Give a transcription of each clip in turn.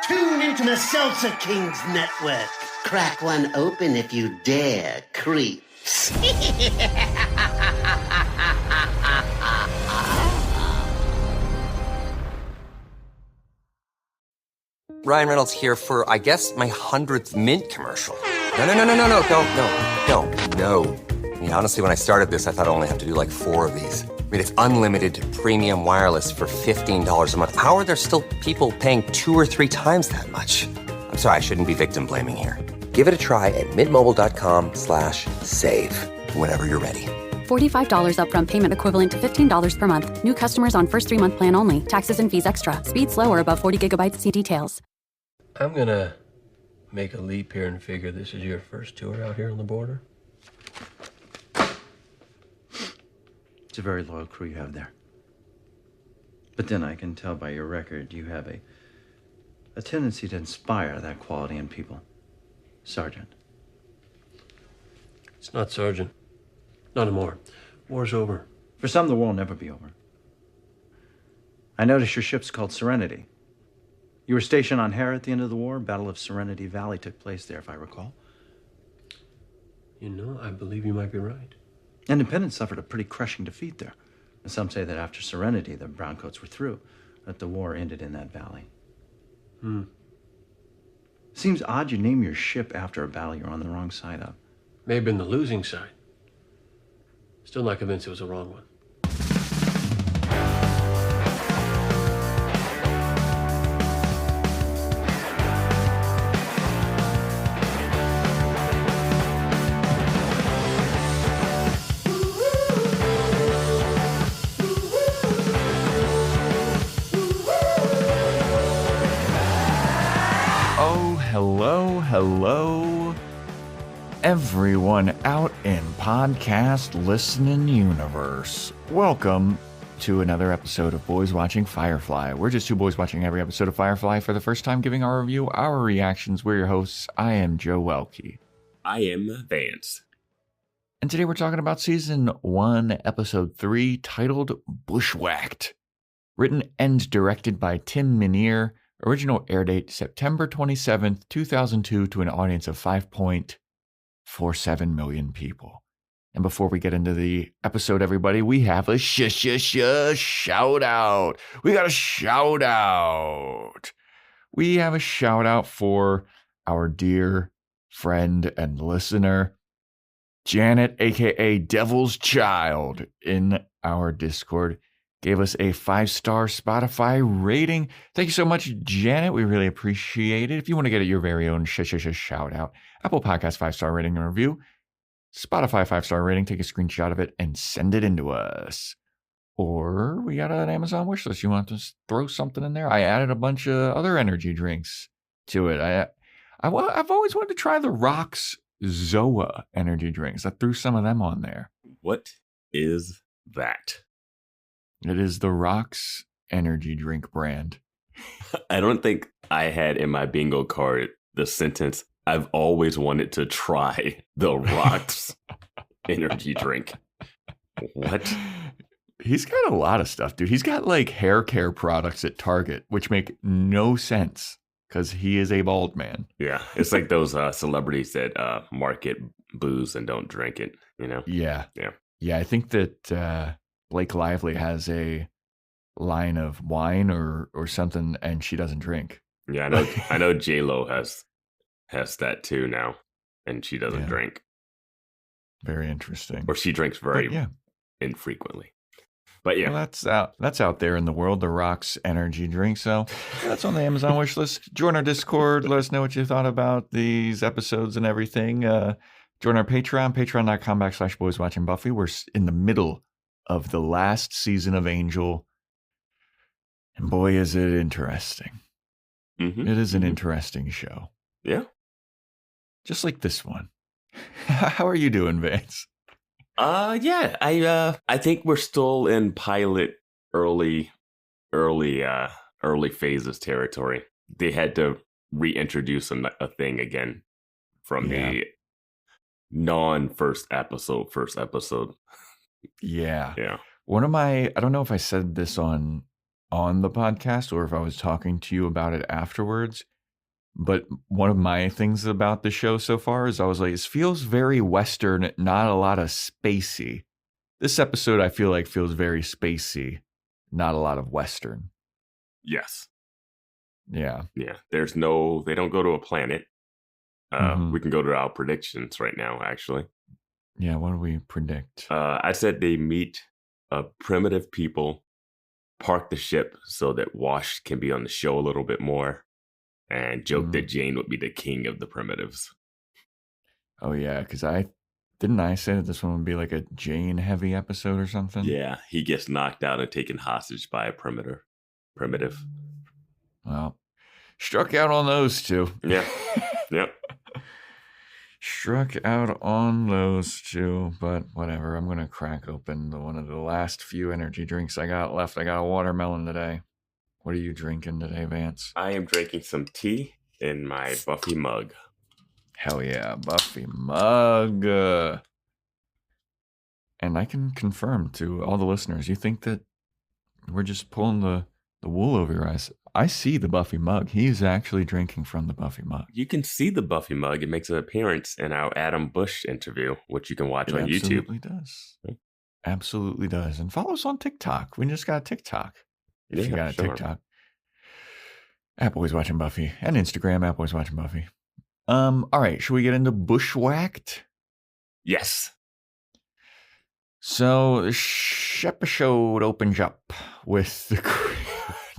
Tune into the Salsa Kings Network. Crack one open if you dare, creeps. Ryan Reynolds here for, I guess, my 100th Mint commercial. No, don't. I mean, honestly, when I started this, I thought I only have to do like 4 of these. I mean, it's unlimited premium wireless for $15 a month. How are there still people paying 2 or 3 times that much? I'm sorry, I shouldn't be victim blaming here. Give it a try at mintmobile.com/save. Whenever you're ready. $45 upfront payment equivalent to $15 per month. New customers on first 3-month plan only. Taxes and fees extra. Speed slower above 40 gigabytes. See details. I'm gonna make a leap here and figure this is your first tour out here on the border. It's a very loyal crew you have there. But then I can tell by your record you have a tendency to inspire that quality in people. Sergeant. It's not Sergeant. Not anymore. War's over. For some, the war will never be over. I noticed your ship's called Serenity. You were stationed on Hera at the end of the war. Battle of Serenity Valley took place there, if I recall. You know, I believe you might be right. Independence suffered a pretty crushing defeat there. And some say that after Serenity, the Browncoats were through, that the war ended in that valley. Seems odd you name your ship after a battle you're on the wrong side of. May have been the losing side. Still not convinced it was the wrong one. Hello, everyone out in podcast listening universe. Welcome to another episode of Boys Watching Firefly. We're just 2 boys watching every episode of Firefly for the first time, giving our review, our reactions. We're your hosts. I am Joe Welke. I am Vance. And today we're talking about Season 1, Episode 3, titled Bushwacked. Written and directed by Tim Minear. Original air date September 27th, 2002 to an audience of 5.47 million people. And before we get into the episode, everybody, we have a shout out. We got a shout out. We have a shout out for our dear friend and listener, Janet, aka Devil's Child, in our Discord. Gave us a 5-star Spotify rating. Thank you so much, Janet. We really appreciate it. If you want to get your very own shout out, Apple Podcast 5-star rating and review, Spotify 5-star rating, take a screenshot of it and send it into us. Or we got an Amazon wish list. You want to throw something in there? I added a bunch of other energy drinks to it. I've always wanted to try the Rocks Zoa energy drinks. I threw some of them on there. What is that? It is the Rocks energy drink brand. I don't think I had in my bingo card the sentence, I've always wanted to try the Rocks energy drink. What? He's got a lot of stuff, dude. He's got like hair care products at Target, which make no sense because he is a bald man. Yeah. It's like those celebrities that market booze and don't drink it, you know? Yeah. I think that Blake Lively has a line of wine or something, and she doesn't drink. Yeah, I know J-Lo has that too now, and she doesn't drink. Very interesting. Or she drinks very infrequently. But yeah, well, that's out there in the world, the Rocks energy drink. So that's on the Amazon wish list. Join our Discord. Let us know what you thought about these episodes and everything. Join our Patreon, patreon.com/boyswatchingbuffy. We're in the middle of the last season of Angel. And boy, is it interesting. Mm-hmm. It is an interesting show. Yeah. Just like this one. How are you doing, Vance? Yeah. I think we're still in pilot early phases territory. They had to reintroduce a thing again from the first episode. Yeah. Yeah. I don't know if I said this on the podcast or if I was talking to you about it afterwards. But one of my things about the show so far is I was like, it feels very Western, not a lot of spacey. This episode, I feel like, feels very spacey, not a lot of Western. Yes. Yeah. Yeah. They don't go to a planet. We can go to our predictions right now, actually. Yeah, what do we predict? I said they meet primitive people, park the ship so that Wash can be on the show a little bit more, and joke that Jane would be the king of the primitives. Oh, yeah, because I say that this one would be like a Jane-heavy episode or something? Yeah, he gets knocked out and taken hostage by a primitive. Well, struck out on those two. Yeah, yep. Struck out on those two, but whatever. I'm going to crack open one of the last few energy drinks I got left. I got a watermelon today. What are you drinking today, Vance? I am drinking some tea in my Buffy mug. Hell yeah, Buffy mug. And I can confirm to all the listeners, you think that we're just pulling the wool over your eyes. I see the Buffy mug. He's actually drinking from the Buffy mug. You can see the Buffy mug. It makes an appearance in our Adam Bush interview, which you can watch on YouTube. Absolutely does. Absolutely does. And follow us on TikTok. We just got a TikTok. If you got a TikTok. Boys Watching Buffy. And Instagram, Boys Watching Buffy. All right. Should we get into Bushwacked? Yes. So the episode opens up with the crew.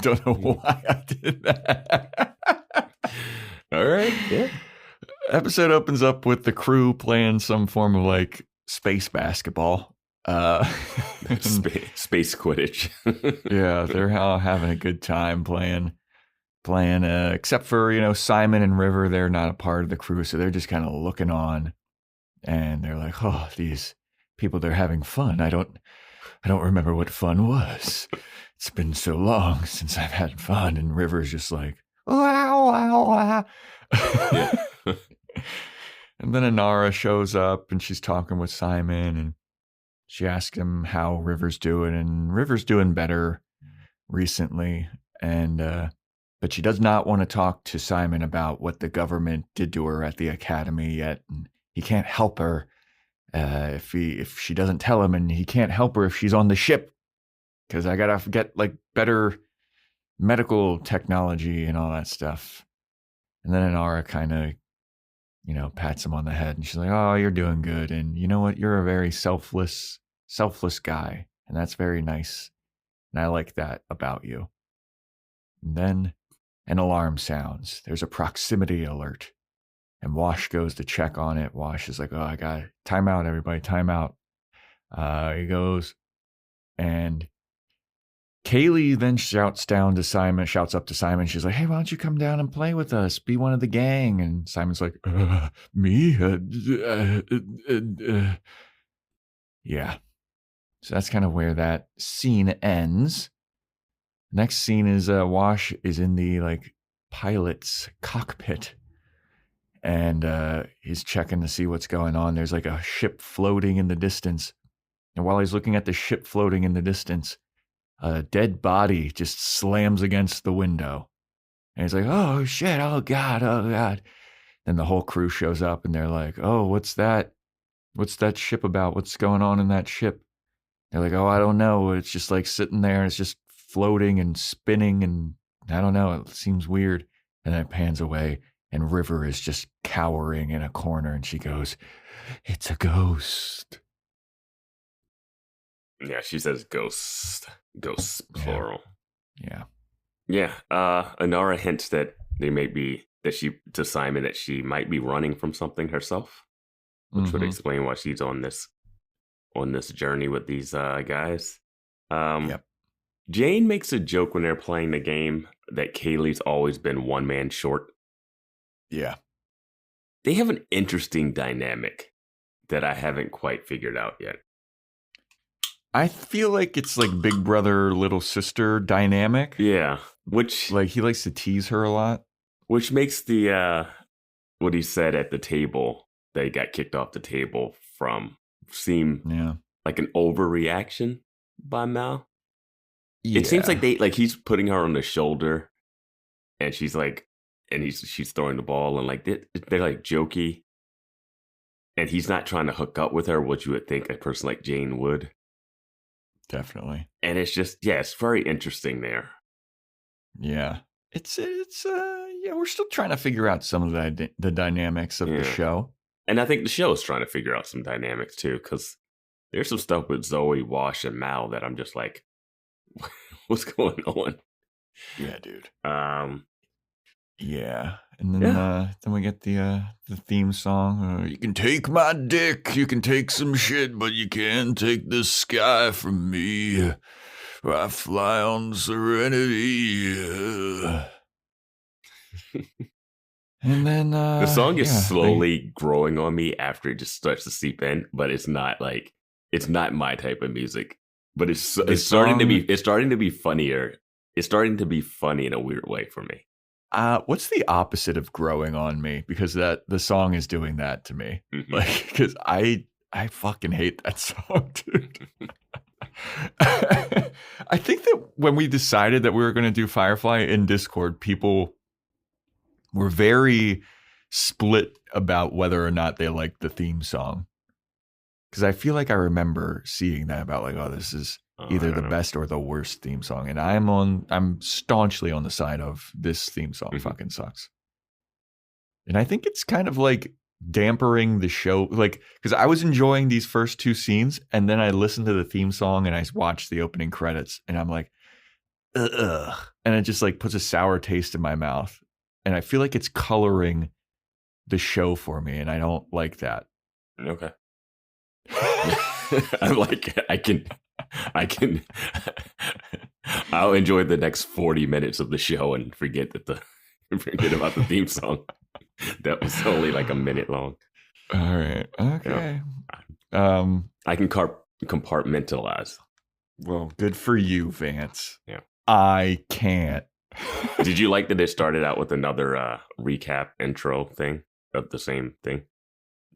Don't know why I did that. All right. Yeah. Episode opens up with the crew playing some form of like space basketball. Space Quidditch. Yeah, they're all having a good time playing. Except for, Simon and River, they're not a part of the crew, so they're just kind of looking on. And they're like, oh, these people, they're having fun. I don't remember what fun was. It's been so long since I've had fun. And River's just like, wow, wow, wow. Yeah. And then Inara shows up and she's talking with Simon and she asks him how River's doing. And River's doing better recently. And, but she does not want to talk to Simon about what the government did to her at the academy yet. And he can't help her if she doesn't tell him, and he can't help her if she's on the ship. Because I gotta get like better medical technology and all that stuff. And then Inara kind of, pats him on the head and she's like, oh, you're doing good. And you know what? You're a very selfless guy. And that's very nice. And I like that about you. And then an alarm sounds. There's a proximity alert. And Wash goes to check on it. Wash is like, oh, I got it. Time out, everybody. Time out. He goes and Kaylee then shouts up to Simon. She's like, hey, why don't you come down and play with us? Be one of the gang. And Simon's like, me? Yeah. So that's kind of where that scene ends. Next scene is Wash is in the pilot's cockpit. And he's checking to see what's going on. There's like a ship floating in the distance. And while he's looking at the ship floating in the distance, a dead body just slams against the window. And he's like, oh, shit, oh, God, oh, God. Then the whole crew shows up and they're like, oh, what's that? What's that ship about? What's going on in that ship? They're like, oh, I don't know. It's just like sitting there and it's just floating and spinning. And I don't know. It seems weird. And then it pans away and River is just cowering in a corner and she goes, it's a ghost. Yeah, she says ghost. Ghosts, plural. Yeah. Yeah. Inara hints that to Simon that she might be running from something herself, which would explain why she's on this journey with these guys. Yep. Jane makes a joke when they're playing the game that Kaylee's always been one man short. Yeah. They have an interesting dynamic that I haven't quite figured out yet. I feel like it's like big brother, little sister dynamic. Yeah. Which he likes to tease her a lot. Which makes the what he said at the table that he got kicked off the table from seem like an overreaction by Mal. Yeah. It seems like he's putting her on the shoulder and she's like, and she's throwing the ball, and like they're like jokey, and he's not trying to hook up with her, what you would think a person like Jane would. Definitely. And it's just, it's very interesting there. Yeah. It's we're still trying to figure out some of the dynamics of the show. And I think the show is trying to figure out some dynamics too, because there's some stuff with Zoe, Wash, and Mal that I'm just like, what's going on? Yeah, dude. Yeah. And then we get the theme song. You can take my dick, you can take some shit, but you can't take the sky from me. I fly on Serenity. And then the song is slowly growing on me after it just starts to seep in, but it's not my type of music. But it's starting to be funnier. It's starting to be funny in a weird way for me. What's the opposite of growing on me? Because the song is doing that to me. Mm-hmm. Like, because I fucking hate that song, dude. I think that when we decided that we were going to do Firefly in Discord, people were very split about whether or not they liked the theme song. Because I feel like I remember seeing that about like, oh, this is either the best or the worst theme song. And I'm staunchly on the side of this theme song fucking sucks. And I think it's kind of like dampering the show, like, because I was enjoying these first two scenes, and then I listened to the theme song and I watched the opening credits, and I'm like, ugh, and it just like puts a sour taste in my mouth, and I feel like it's coloring the show for me, and I don't like that. Okay. I'm like, I'll enjoy the next 40 minutes of the show and forget about the theme song. That was only like a minute long. All right. Okay. I can compartmentalize. Well, good for you, Vance. Yeah. I can't. Did you like that it started out with another recap intro thing of the same thing?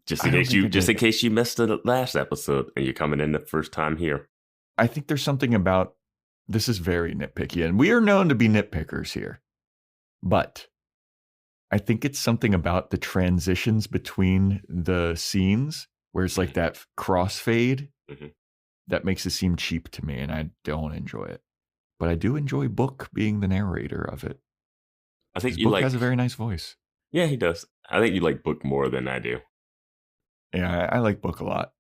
Just in case you missed the last episode and you're coming in the first time here. I think there's something about this is very nitpicky, and we are known to be nitpickers here. But I think it's something about the transitions between the scenes where it's like that crossfade that makes it seem cheap to me, and I don't enjoy it. But I do enjoy Book being the narrator of it. I think Book has a very nice voice. Yeah, he does. I think you like Book more than I do. Yeah, I like Book a lot.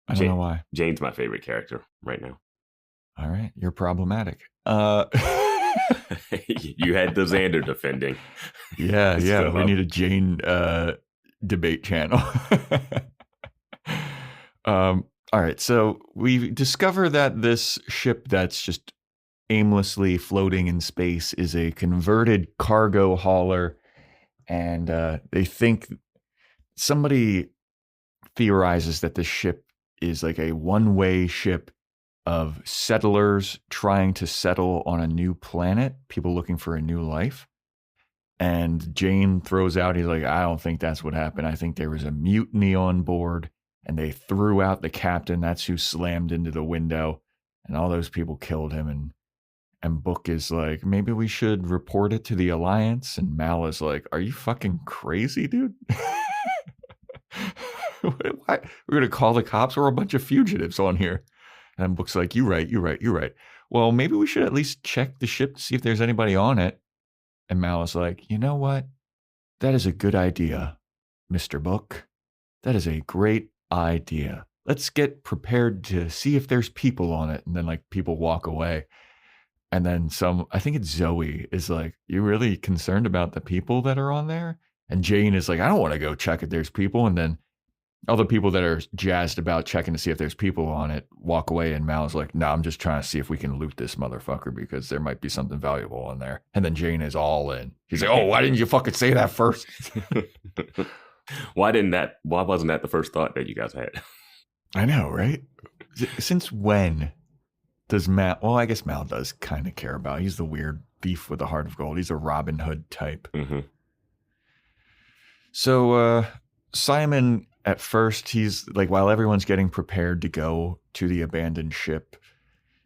I don't know why. Jane's my favorite character right now. All right, you're problematic. You had the Xander defending. Yeah. We need a Jane debate channel. All right, so we discover that this ship that's just aimlessly floating in space is a converted cargo hauler, and they think somebody theorizes that this ship is like a one-way ship of settlers trying to settle on a new planet, people looking for a new life. And Jane throws out, he's like, I don't think that's what happened. I think there was a mutiny on board, and they threw out the captain. That's who slammed into the window, and all those people killed him. And Book is like, maybe we should report it to the Alliance. And Mal is like, are you fucking crazy, dude? Why? We're going to call the cops? We're a bunch of fugitives on here. And Book's like, you're right. Well, maybe we should at least check the ship to see if there's anybody on it. And Mal is like, you know what? That is a good idea, Mr. Book. That is a great idea. Let's get prepared to see if there's people on it. And then like people walk away. And then I think it's Zoe is like, you really concerned about the people that are on there? And Jane is like, I don't want to go check if there's people. And then other people that are jazzed about checking to see if there's people on it walk away. And Mal's like, no, I'm just trying to see if we can loot this motherfucker because there might be something valuable in there. And then Jane is all in. She's like, oh, why didn't you fucking say that first? Why wasn't that the first thought that you guys had? I know, right? Since when does Mal, well, I guess Mal does kind of care about it. He's the weird thief with a heart of gold. He's a Robin Hood type. Mm-hmm. So Simon, at first, he's like, while everyone's getting prepared to go to the abandoned ship,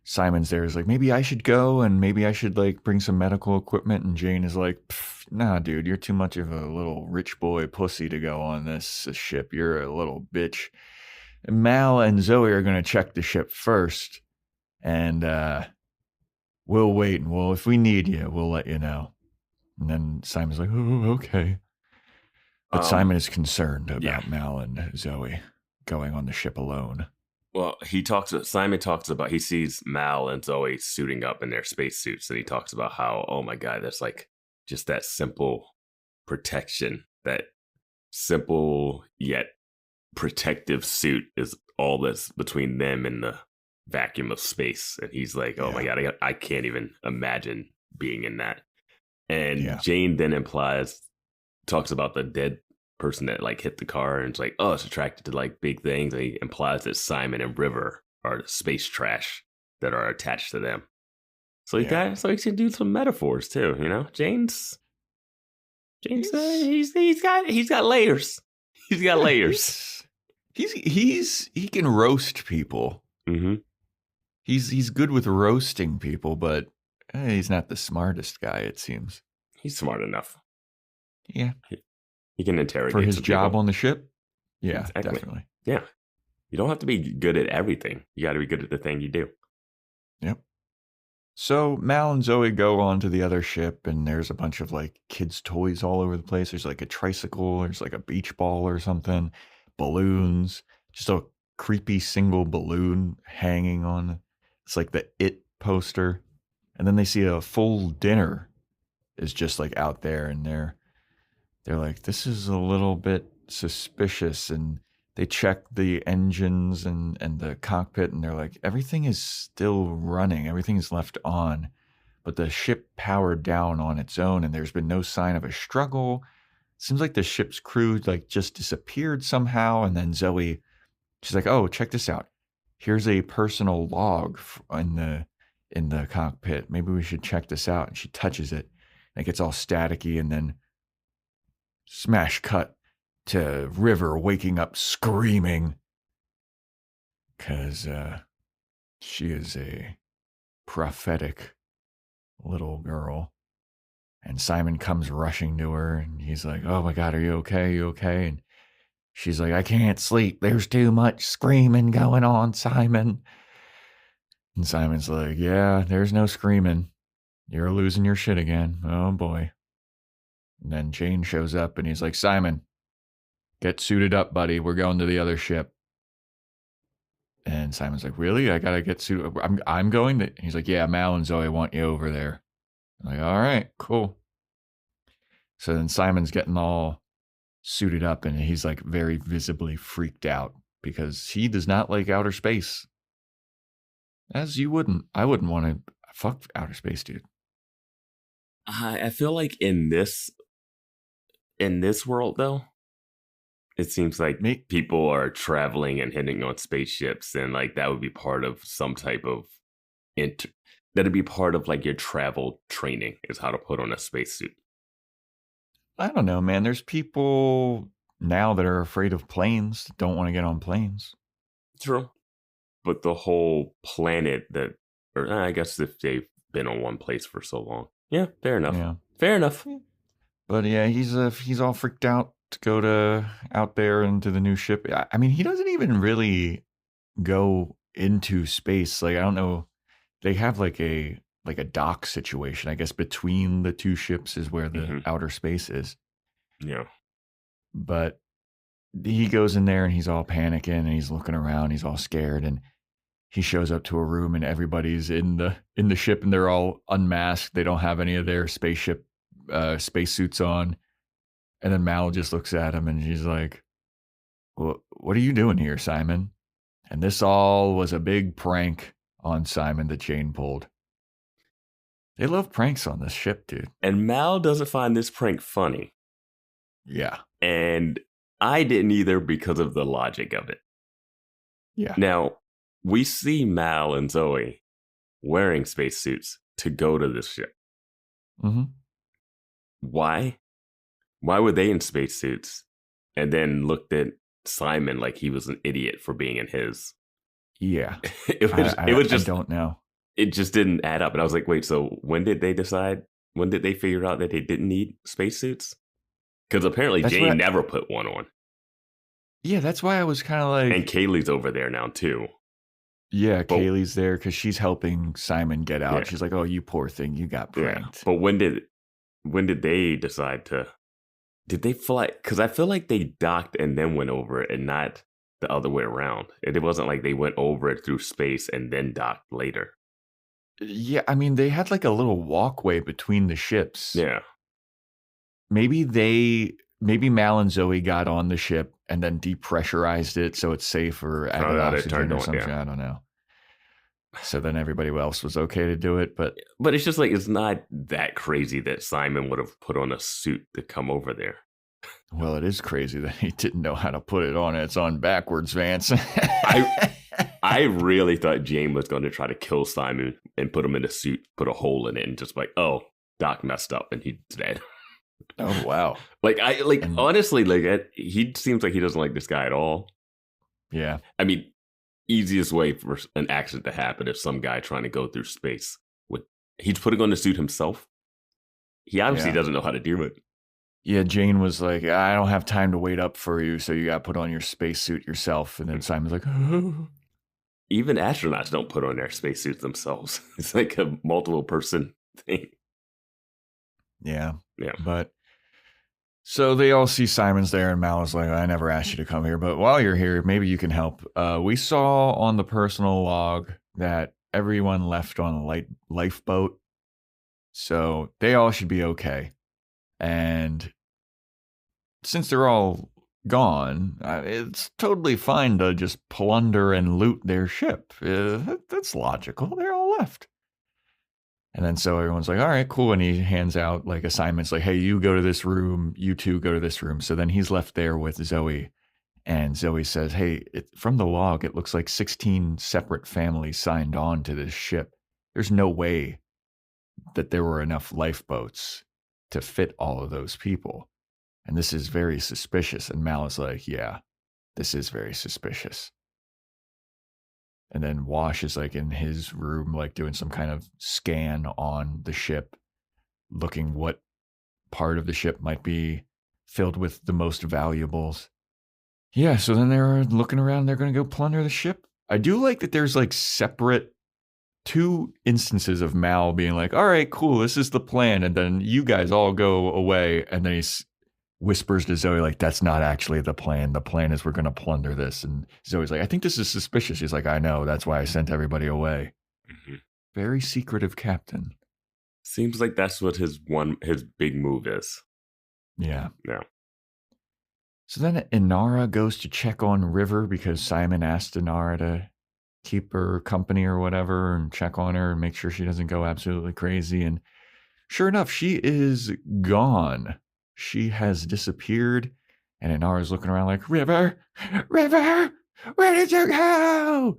Simon's there. He's like, maybe I should go and maybe I should like bring some medical equipment. And Jane is like, nah, dude, you're too much of a little rich boy pussy to go on this ship. You're a little bitch. And Mal and Zoe are going to check the ship first. And we'll wait. And if we need you, we'll let you know. And then Simon's like, oh, okay. But Simon is concerned about Mal and Zoe going on the ship alone. Well, Simon talks about, he sees Mal and Zoe suiting up in their spacesuits, and he talks about how, oh my God, that's like just that simple protection, that simple yet protective suit is all that's between them and the vacuum of space. And he's like, oh my God, I can't even imagine being in that. And Jane then talks about the dead person that like hit the car, and it's like, oh, it's attracted to like big things. And he implies that Simon and River are the space trash that are attached to them. So he can do some metaphors too, you know. Jane's he's got layers. He's got layers. He can roast people. Mm-hmm. He's good with roasting people, but he's not the smartest guy, it seems. He's smart enough. Yeah. He can interrogate for his job people on the ship. Yeah, exactly. Definitely. Yeah. You don't have to be good at everything. You got to be good at the thing you do. Yep. So Mal and Zoe go on to the other ship, and there's a bunch of like kids' toys all over the place. There's like a tricycle, there's like a beach ball or something, balloons, just a creepy single balloon hanging on. It's like the It poster. And then they see a full dinner is just like out there, and they're like, this is a little bit suspicious. And they check the engines and the cockpit, and they're like, everything is still running. Everything is left on, but the ship powered down on its own, and there's been no sign of a struggle. Seems like the ship's crew like just disappeared somehow. And then Zoe, she's like, oh, check this out. Here's a personal log in the cockpit. Maybe we should check this out. And she touches it, and it gets all staticky, and then smash cut to River waking up screaming because she is a prophetic little girl. And Simon comes rushing to her, and he's like, oh my God, are you okay? You okay? And she's like, I can't sleep. There's too much screaming going on, Simon. And Simon's like, yeah, there's no screaming. You're losing your shit again. Oh boy. And then Jane shows up, and he's like, Simon, get suited up, buddy. We're going to the other ship. And Simon's like, really? I got to get suited up. I'm going to. He's like, yeah, Mal and Zoe want you over there. I'm like, all right, cool. So then Simon's getting all suited up, and he's like very visibly freaked out because he does not like outer space. As you wouldn't. I wouldn't want to fuck outer space, dude. I feel like in this world, though, it seems like people are traveling and hitting on spaceships, and like that would be part of some type of that'd be part of like your travel training, is how to put on a spacesuit. I don't know, man. There's people now that are afraid of planes, don't want to get on planes. True. But the whole planet or I guess if they've been on one place for so long. Yeah, fair enough. Yeah. Fair enough. But yeah, he's all freaked out to go out there into the new ship. I mean, he doesn't even really go into space. Like, I don't know. They have like a dock situation, I guess, between the two ships is where the outer space is. Yeah. But he goes in there, and he's all panicking, and he's looking around. He's all scared, and he shows up to a room, and everybody's in the ship, and they're all unmasked. They don't have any of their spaceship spacesuits on. And then Mal just looks at him, and she's like, what are you doing here, Simon? And this all was a big prank on Simon that Jane pulled. They love pranks on this ship, dude. And Mal doesn't find this prank funny. Yeah. And I didn't either because of the logic of it. Yeah. Now, we see Mal and Zoe wearing spacesuits to go to this ship. Mm-hmm. Why? Why were they in spacesuits and then looked at Simon like he was an idiot for being in his? Yeah. it was just, I don't know. It just didn't add up. And I was like, wait, so when did they decide When did they figure out that they didn't need spacesuits? Because apparently That's Jane never put one on. Yeah, that's why I was kind of like... And Kaylee's over there now, too. Yeah, Kaylee's there because she's helping Simon get out. Yeah. She's like, oh, you poor thing, you got pranked. Yeah. But when did they decide to... Did they fly? Because I feel like they docked and then went over it and not the other way around. It wasn't like they went over it through space and then docked later. Yeah, I mean, they had like a little walkway between the ships. Yeah. Maybe Mal and Zoe got on the ship and then depressurized it so it's safe or added oxygen or something. I don't know. So then everybody else was okay to do it. But it's just like, it's not that crazy that Simon would have put on a suit to come over there. Well, it is crazy that he didn't know how to put it on. It's on backwards, Vance. I really thought Jane was going to try to kill Simon and put him in a suit, put a hole in it, and just like, oh, Doc messed up and he's dead. Oh, wow. Honestly, he seems like he doesn't like this guy at all. Yeah. I mean, easiest way for an accident to happen is some guy trying to go through space. He's putting on the suit himself. He obviously doesn't know how to do it. Yeah, Jane was like, I don't have time to wait up for you, so you got to put on your spacesuit yourself. And then Simon's like, oh. Even astronauts don't put on their spacesuits themselves. It's like a multiple person thing. Yeah. But so they all see Simon's there, and Mal is like, I never asked you to come here, but while you're here, maybe you can help. We saw on the personal log that everyone left on a lifeboat, so they all should be okay. And since they're all gone, it's totally fine to just plunder and loot their ship. That's logical. They're all left. And then so everyone's like, all right, cool. And he hands out like assignments like, hey, you go to this room. You two go to this room. So then he's left there with Zoe. And Zoe says, hey, from the log, it looks like 16 separate families signed on to this ship. There's no way that there were enough lifeboats to fit all of those people. And this is very suspicious. And Mal is like, yeah, this is very suspicious. And then Wash is like in his room, like doing some kind of scan on the ship, looking what part of the ship might be filled with the most valuables. Yeah, so then they're looking around. They're going to go plunder the ship. I do like that there's like separate 2 instances of Mal being like, all right, cool, this is the plan. And then you guys all go away. And then he whispers to Zoe, like, that's not actually the plan. The plan is we're going to plunder this. And Zoe's like, I think this is suspicious. He's like, I know. That's why I sent everybody away. Mm-hmm. Very secretive captain. Seems like that's what his big move is. Yeah. Yeah. So then Inara goes to check on River because Simon asked Inara to keep her company or whatever and check on her and make sure she doesn't go absolutely crazy. And sure enough, she is gone. She has disappeared. And Inara's looking around like, River, where did you go?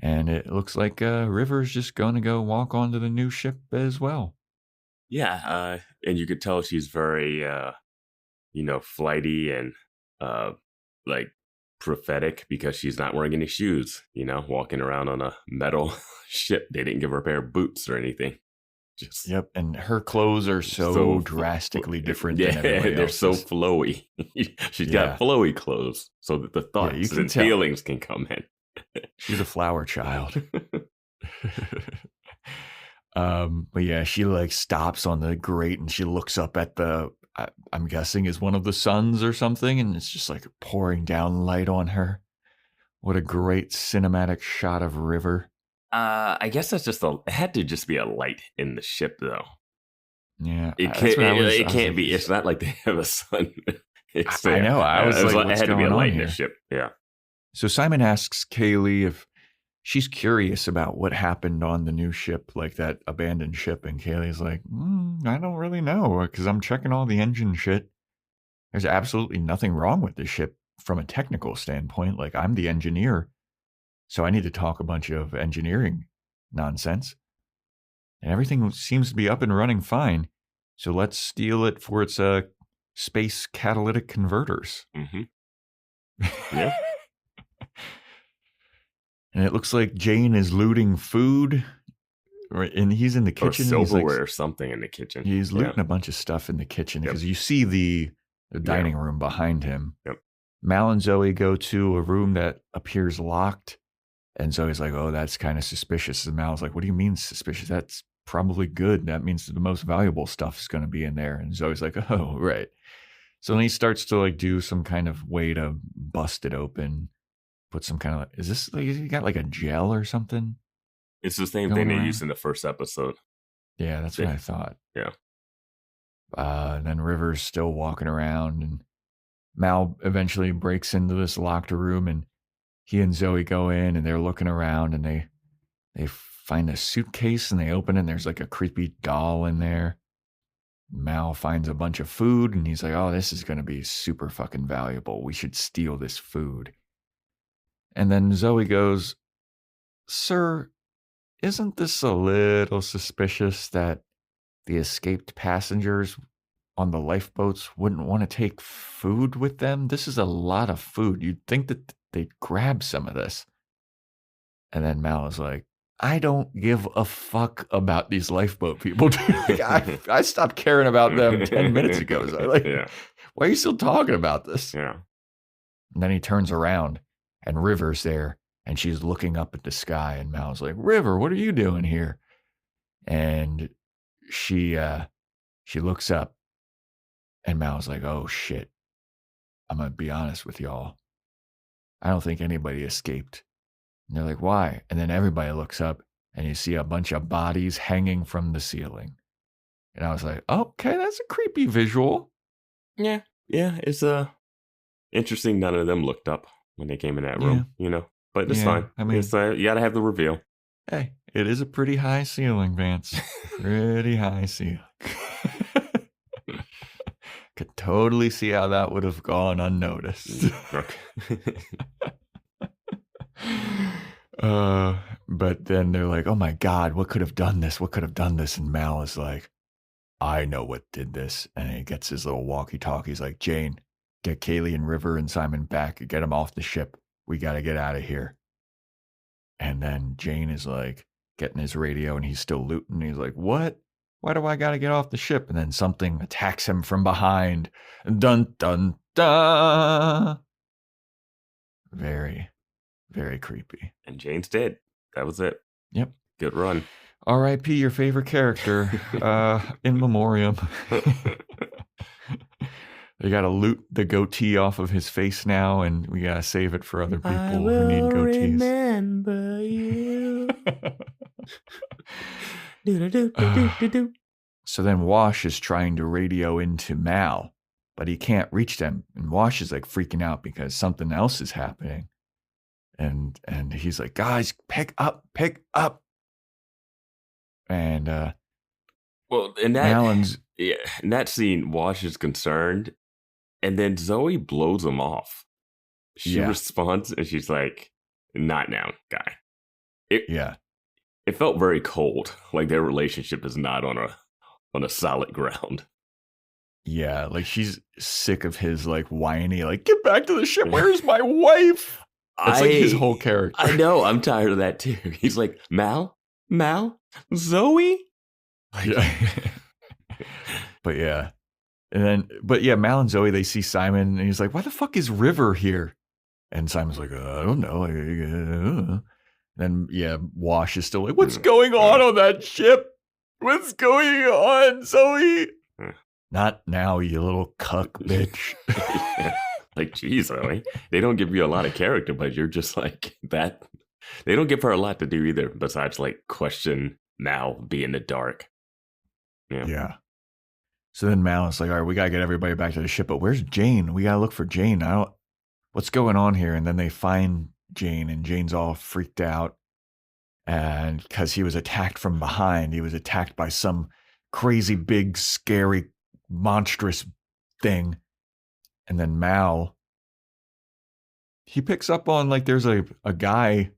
And it looks like River's just going to go walk onto the new ship as well. Yeah, and you could tell she's very, flighty and like prophetic because she's not wearing any shoes, walking around on a metal ship. They didn't give her a pair of boots or anything. Yep, and her clothes are so drastically different than everybody they're else's. So flowy. She's got flowy clothes so that the thoughts and feelings can come in. She's a flower child. But yeah, she like stops on the grate and she looks up at I'm guessing is one of the suns or something, and it's just like pouring down light on her. What a great cinematic shot of River. I guess that's it had to just be a light in the ship though. Yeah. It can't be. It's not like they have a sun. I know. I was like, what's it had to be a light here? In the ship. Yeah. So Simon asks Kaylee if she's curious about what happened on the new ship, like that abandoned ship. And Kaylee's like, I don't really know because I'm checking all the engine shit. There's absolutely nothing wrong with this ship from a technical standpoint. Like, I'm the engineer. So I need to talk a bunch of engineering nonsense. And everything seems to be up and running fine. So let's steal it for its space catalytic converters. Mm-hmm. Yeah. And it looks like Jane is looting food. Right, and he's in the kitchen. Or silverware or something in the kitchen. He's looting a bunch of stuff in the kitchen because you see the dining room behind him. Yep. Mal and Zoe go to a room that appears locked. And Zoe's like, oh, that's kind of suspicious. And Mal's like, what do you mean suspicious? That's probably good. That means the most valuable stuff is going to be in there. And Zoe's like, oh, right. So then he starts to like do some kind of way to bust it open. Put some kind of, is this like, you got like a gel or something? It's the same thing they used in the first episode. Yeah, that's what I thought. Yeah. And then River's still walking around, and Mal eventually breaks into this locked room, and he and Zoe go in, and they're looking around, and they find a suitcase, and they open it, and there's like a creepy doll in there. Mal finds a bunch of food, and he's like, oh, this is going to be super fucking valuable. We should steal this food. And then Zoe goes, sir, isn't this a little suspicious that the escaped passengers on the lifeboats wouldn't want to take food with them? This is a lot of food. You'd think that they'd grab some of this. And then Mal is like, I don't give a fuck about these lifeboat people. I stopped caring about them 10 minutes ago. So why are you still talking about this? Yeah. And then he turns around, and River's there, and she's looking up at the sky, and Mal's like, River, what are you doing here? And she looks up, and Mal's like, oh shit, I'm gonna be honest with y'all, I don't think anybody escaped. And they're like, why? And then everybody looks up, and you see a bunch of bodies hanging from the ceiling. And I was like, okay, that's a creepy visual. Yeah, it's interesting. None of them looked up when they came in that room, but it's fine. I mean, it's, you gotta have the reveal. Hey, it is a pretty high ceiling, Vance. Pretty high ceiling. Could totally see how that would have gone unnoticed. But then they're like, oh my God, what could have done this? What could have done this? And Mal is like, I know what did this. And he gets his little walkie-talkie. He's like, Jane, get Kaylee and River and Simon back. Get them off the ship. We got to get out of here. And then Jane is like getting his radio, and he's still looting. He's like, what? Why do I got to get off the ship? And then something attacks him from behind. Dun, dun, dun. Very, very creepy. And Jane's dead. That was it. Yep. Good run. R.I.P. your favorite character. In memoriam. They got to loot the goatee off of his face now, and we got to save it for other people who need goatees. Remember you. So then Wash is trying to radio into Mal, but he can't reach them. And Wash is like freaking out because something else is happening. And he's like, guys, pick up. And well, in that scene, Wash is concerned, and then Zoe blows him off. She responds, and she's like, "Not now, guy." It felt very cold, like their relationship is not on a solid ground. Yeah, like she's sick of his like whiny, like, get back to the ship. Where's my wife? That's like his whole character. I know. I'm tired of that too. He's like, Mal, Zoe. But Mal and Zoe, they see Simon, and he's like, why the fuck is River here? And Simon's like, I don't know. Then Wash is still like, what's going on that ship? What's going on, Zoe? Not now, you little cuck bitch. Like, geez, Zoe. They don't give you a lot of character, but you're just like that. They don't give her a lot to do either, besides like question Mal, be in the dark. Yeah. So then Mal is like, all right, we got to get everybody back to the ship, but where's Jane? We got to look for Jane. What's going on here? And then they find Jane, and Jane's all freaked out. And because he was attacked from behind, he was attacked by some crazy, big, scary, monstrous thing. And then Mal, he picks up on like there's a guy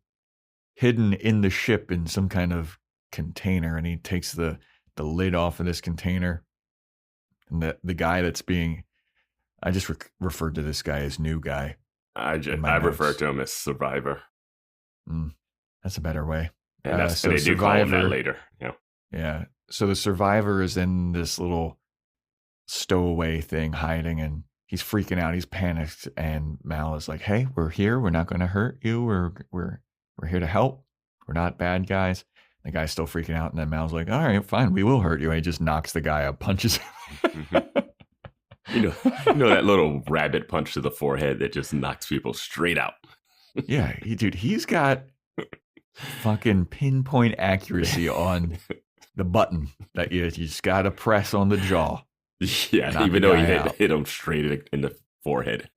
hidden in the ship in some kind of container, and he takes the lid off of this container. And the guy that's being, I just referred to this guy as New Guy. I refer to him as Survivor. That's a better way. And they do call him that later. Yeah. Yeah. So the survivor is in this little stowaway thing hiding, and he's freaking out. He's panicked. And Mal is like, hey, we're here. We're not going to hurt you. We're here to help. We're not bad guys. The guy's still freaking out. And then Mal's like, all right, fine. We will hurt you. And he just knocks the guy up, punches him. You know that little rabbit punch to the forehead that just knocks people straight out. Yeah, he's got fucking pinpoint accuracy on the button that you just got to press on the jaw. Yeah, even though he hit him straight in the forehead.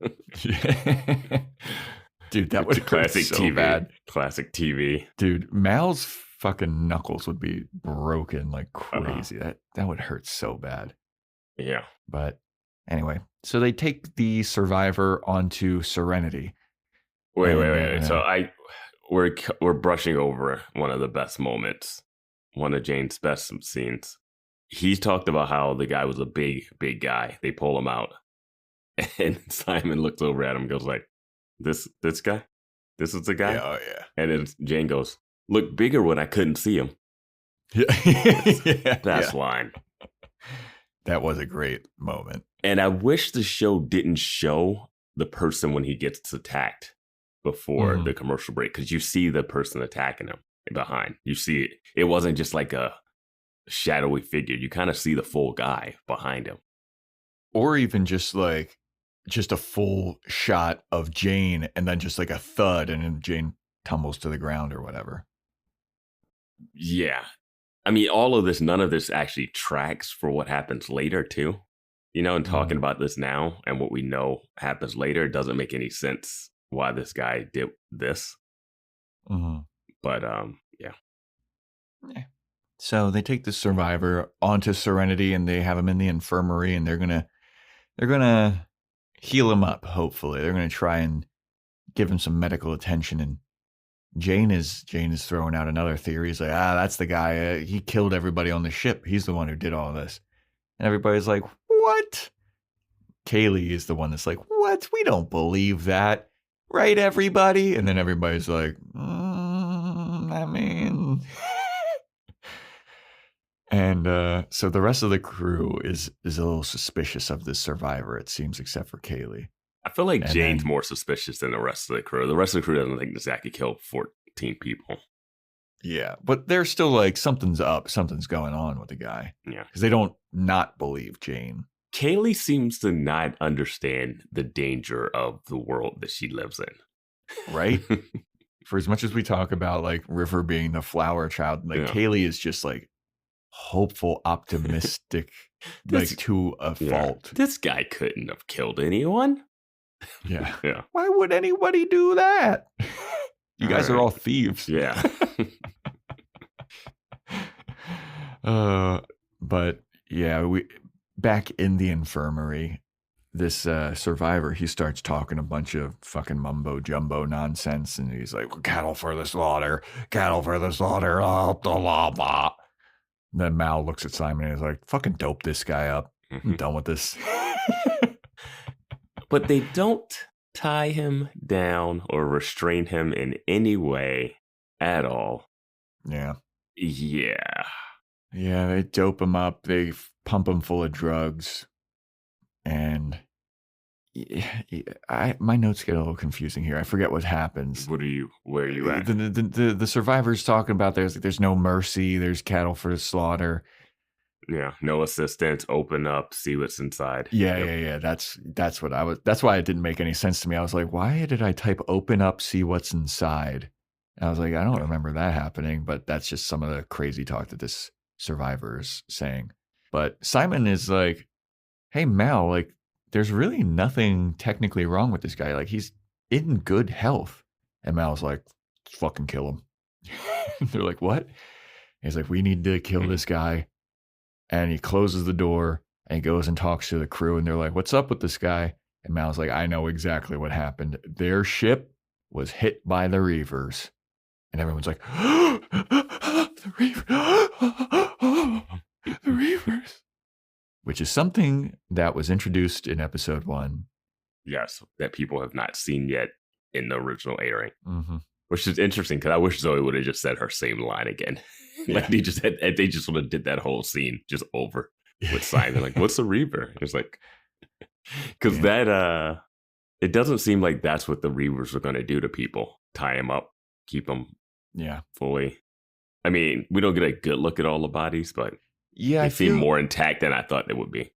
Dude, that would classic so TV. Bad. Classic TV. Dude, Mal's fucking knuckles would be broken like crazy. That would hurt so bad. Yeah. But anyway, so they take the survivor onto Serenity. Wait. So we're brushing over one of the best moments, one of Jane's best scenes. He talked about how the guy was a big guy. They pull him out, and Simon looks over at him and goes like, "This guy, this is the guy." Yeah, oh yeah. And then Jane goes, "Look bigger when I couldn't see him." Yeah. That's line. That was a great moment. And I wish the show didn't show the person when he gets attacked before the commercial break, because you see the person attacking him behind. You see it. It wasn't just like a shadowy figure. You kind of see the full guy behind him. Or even just a full shot of Jane and then just like a thud and then Jane tumbles to the ground or whatever. Yeah. I mean, none of this actually tracks for what happens later too. You know, and talking about this now and what we know happens later, it doesn't make any sense why this guy did this. Mm-hmm. But yeah. So they take the survivor onto Serenity and they have him in the infirmary, and they're gonna heal him up. Hopefully, they're gonna try and give him some medical attention. And Jane is throwing out another theory. He's like, that's the guy. He killed everybody on the ship. He's the one who did all this. And everybody's like, what? Kaylee is the one that's like, what? We don't believe that. Right, everybody? And then everybody's like, I mean... And so the rest of the crew is a little suspicious of this survivor, it seems, except for Kaylee. I feel like Jane's more suspicious than the rest of the crew. The rest of the crew doesn't think this guy could kill 14 people. Yeah, but they're still like, something's up, something's going on with the guy. Yeah. Because they don't not believe Jane. Kaylee seems to not understand the danger of the world that she lives in. Right? For as much as we talk about like River being the flower child, like Kaylee is just like hopeful, optimistic, to a fault. This guy couldn't have killed anyone. Yeah. Yeah. Why would anybody do that? You guys are all thieves. Yeah. But yeah, back in the infirmary, this survivor, he starts talking a bunch of fucking mumbo jumbo nonsense, and he's like, cattle for the slaughter, oh, blah, blah. Then Mal looks at Simon and is like, fucking dope this guy up. I'm done with this. But they don't tie him down or restrain him in any way at all. Yeah. Yeah. Yeah, they dope him up. They pump him full of drugs. And my notes get a little confusing here. I forget what happens. Where are you at? The survivors talking about there's no mercy. There's cattle for the slaughter. Yeah, no assistance. Open up, see what's inside. Yeah. That's what I was. That's why it didn't make any sense to me. I was like, why did I type open up, see what's inside? And I was like, I don't remember that happening. But that's just some of the crazy talk that this survivor is saying. But Simon is like, hey Mal, like, there's really nothing technically wrong with this guy. Like, he's in good health. And Mal's like, fucking kill him. They're like, what? He's like, we need to kill this guy. And he closes the door and he goes and talks to the crew. And they're like, what's up with this guy? And Mal's like, I know exactly what happened. Their ship was hit by the Reavers. And everyone's like, the Reavers. The Reavers. Which is something that was introduced in episode 1. Yes, that people have not seen yet in the original airing. Mm-hmm. Which is interesting because I wish Zoe would have just said her same line again. Like they just would have did that whole scene just over with Simon. Like, what's a Reaver? It's like, because that it doesn't seem like that's what the Reavers are going to do to people. Tie them up, keep them fully. I mean, we don't get a good look at all the bodies, but they seem more intact than I thought they would be.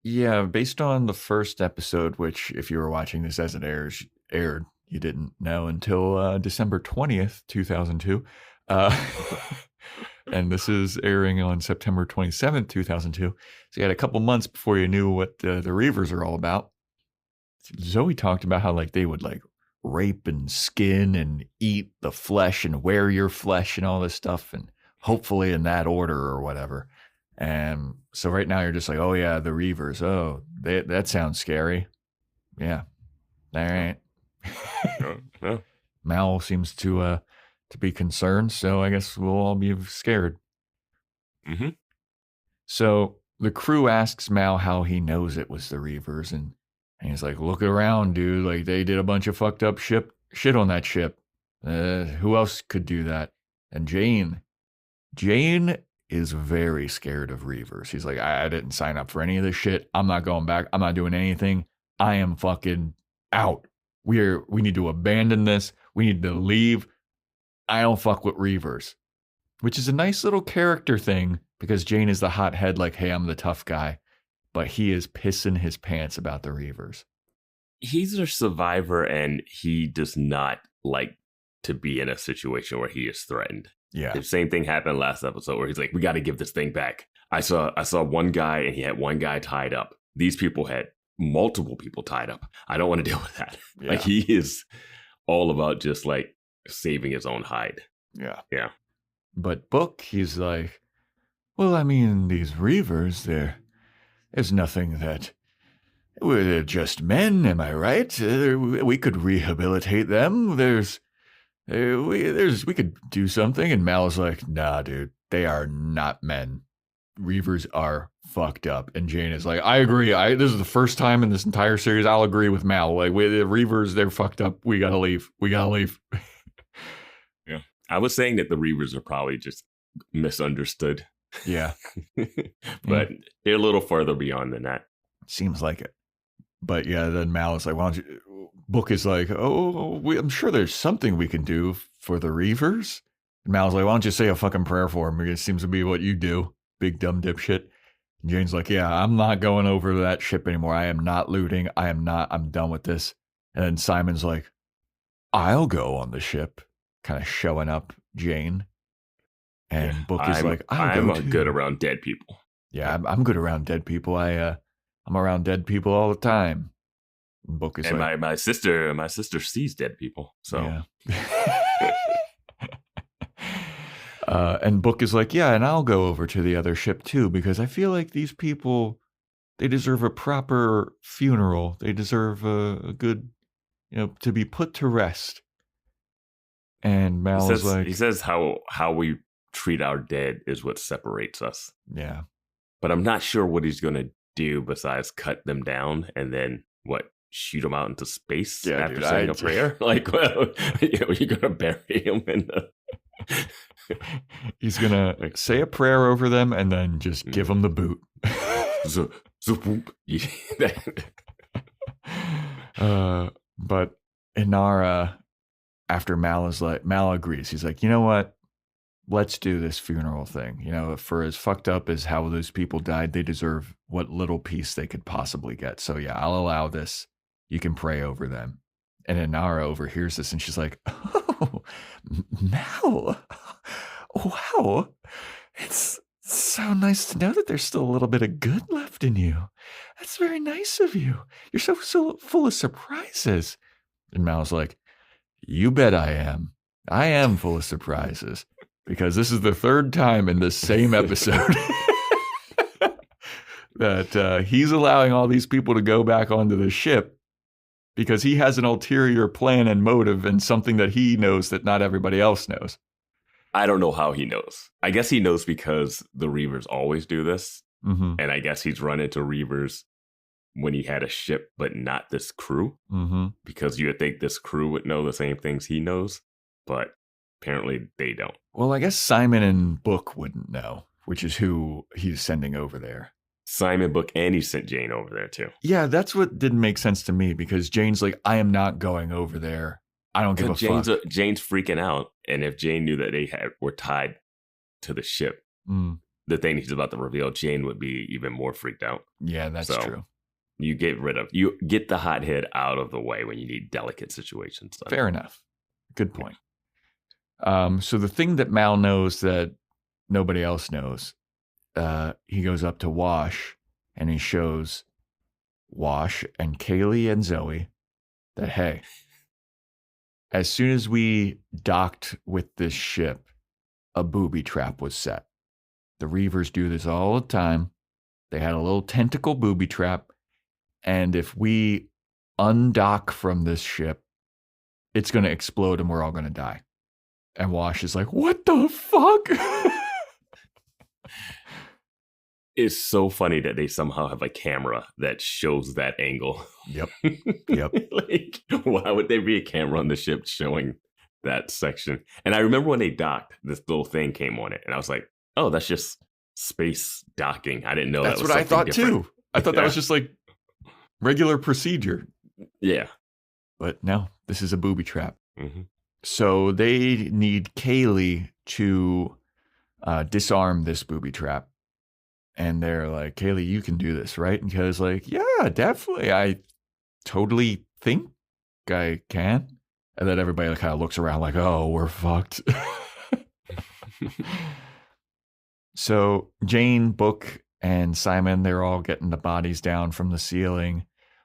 Yeah, based on the first episode, which if you were watching this as it aired, you didn't know until December 20th, 2002. And this is airing on September 27th, 2002. So you had a couple months before you knew what the Reavers are all about. Zoe talked about how like they would like rape and skin and eat the flesh and wear your flesh and all this stuff, and hopefully in that order or whatever. And so right now you're just like, oh yeah, the Reavers. Oh, that sounds scary. Yeah. All right. No. Mal seems to be concerned, so I guess we'll all be scared. Mm-hmm. So the crew asks Mal how he knows it was the Reavers, and he's like, look around, dude. Like, they did a bunch of fucked up shit on that ship. Who else could do that? And Jane is very scared of Reavers. He's like, I didn't sign up for any of this shit. I'm not going back. I'm not doing anything. I am fucking out. We need to abandon this. We need to leave. I don't fuck with Reavers. Which is a nice little character thing, because Jane is the hothead, like, hey, I'm the tough guy. But he is pissing his pants about the Reavers. He's a survivor, and he does not like to be in a situation where he is threatened. Yeah. The same thing happened last episode where he's like, we got to give this thing back. I saw one guy, and he had one guy tied up. These people had multiple people tied up. I don't want to deal with that. Yeah. Like, he is all about just like saving his own hide. Yeah. Yeah. But Book, he's like, well, I mean, these Reavers, there's nothing that... They're just men, am I right? We could rehabilitate them. We could do something. And Mal's like, nah, dude, they are not men. Reavers are fucked up. And Jane is like, I agree. This is the first time in this entire series I'll agree with Mal. Like, the Reavers, they're fucked up. We gotta leave. Yeah. I was saying that the Reavers are probably just misunderstood. Yeah. But they're a little further beyond than that. Seems like it. But yeah, then Mal is like, why don't you... Book is like, I'm sure there's something we can do for the Reavers. And Mal's like, why don't you say a fucking prayer for him? It seems to be what you do, big dumb dipshit. And Jane's like, yeah, I'm not going over to that ship anymore. I am not looting. I'm done with this. And then Simon's like, I'll go on the ship, kind of showing up Jane. And Book is like, I'm good around dead people. Yeah, I'm good around dead people. I'm around dead people all the time. And Book is like, my sister sees dead people. So yeah. And Book is like, yeah, and I'll go over to the other ship too, because I feel like these people, they deserve a proper funeral. They deserve a good, to be put to rest. And Mal is like, he says how we treat our dead is what separates us. Yeah. But I'm not sure what he's going to do besides cut them down and then shoot them out into space after saying a prayer? Like, well, you're going to bury him in the... He's going to say a prayer over them and then just give them the boot. But Inara, after Mal agrees, he's like, you know what? Let's do this funeral thing. For as fucked up as how those people died, they deserve what little peace they could possibly get. So yeah, I'll allow this. You can pray over them. And Inara overhears this and she's like, oh, Mal. Wow. It's so nice to know that there's still a little bit of good left in you. That's very nice of you. You're so full of surprises. And Mal's like, you bet I am. I am full of surprises. Because this is the third time in this same episode that he's allowing all these people to go back onto the ship because he has an ulterior plan and motive and something that he knows that not everybody else knows. I don't know how he knows. I guess he knows because the Reavers always do this. Mm-hmm. And I guess he's run into Reavers when he had a ship, but not this crew. Mm-hmm. Because you would think this crew would know the same things he knows. but apparently they don't. Well, I guess Simon and Book wouldn't know, which is who he's sending over there. Simon, Book, and he sent Jane over there too. Yeah, that's what didn't make sense to me, because Jane's like, I am not going over there. I don't give a fuck. Jane's freaking out, and if Jane knew that they were tied to the ship, the thing he's about to reveal, Jane would be even more freaked out. Yeah, that's true. You get the hothead out of the way when you need delicate situations done. Fair enough. Good point. So the thing that Mal knows that nobody else knows, he goes up to Wash and he shows Wash and Kaylee and Zoe that, hey, as soon as we docked with this ship, a booby trap was set. The Reavers do this all the time. They had a little tentacle booby trap. And if we undock from this ship, it's going to explode and we're all going to die. And Wash is like, what the fuck? It's so funny that they somehow have a camera that shows that angle. Yep. Like, why would there be a camera on the ship showing that section? And I remember when they docked, this little thing came on it. And I was like, oh, that's just space docking. I didn't know that's that was what I thought different. too. I thought that was just like regular procedure. Yeah. But no, this is a booby trap. Mm-hmm. So they need Kaylee to disarm this booby trap. And they're like, Kaylee, you can do this, right? And Kaylee's like, yeah, definitely. I totally think I can. And then everybody kind of looks around like, oh, we're fucked. So Jane, Book, and Simon, they're all getting the bodies down from the ceiling.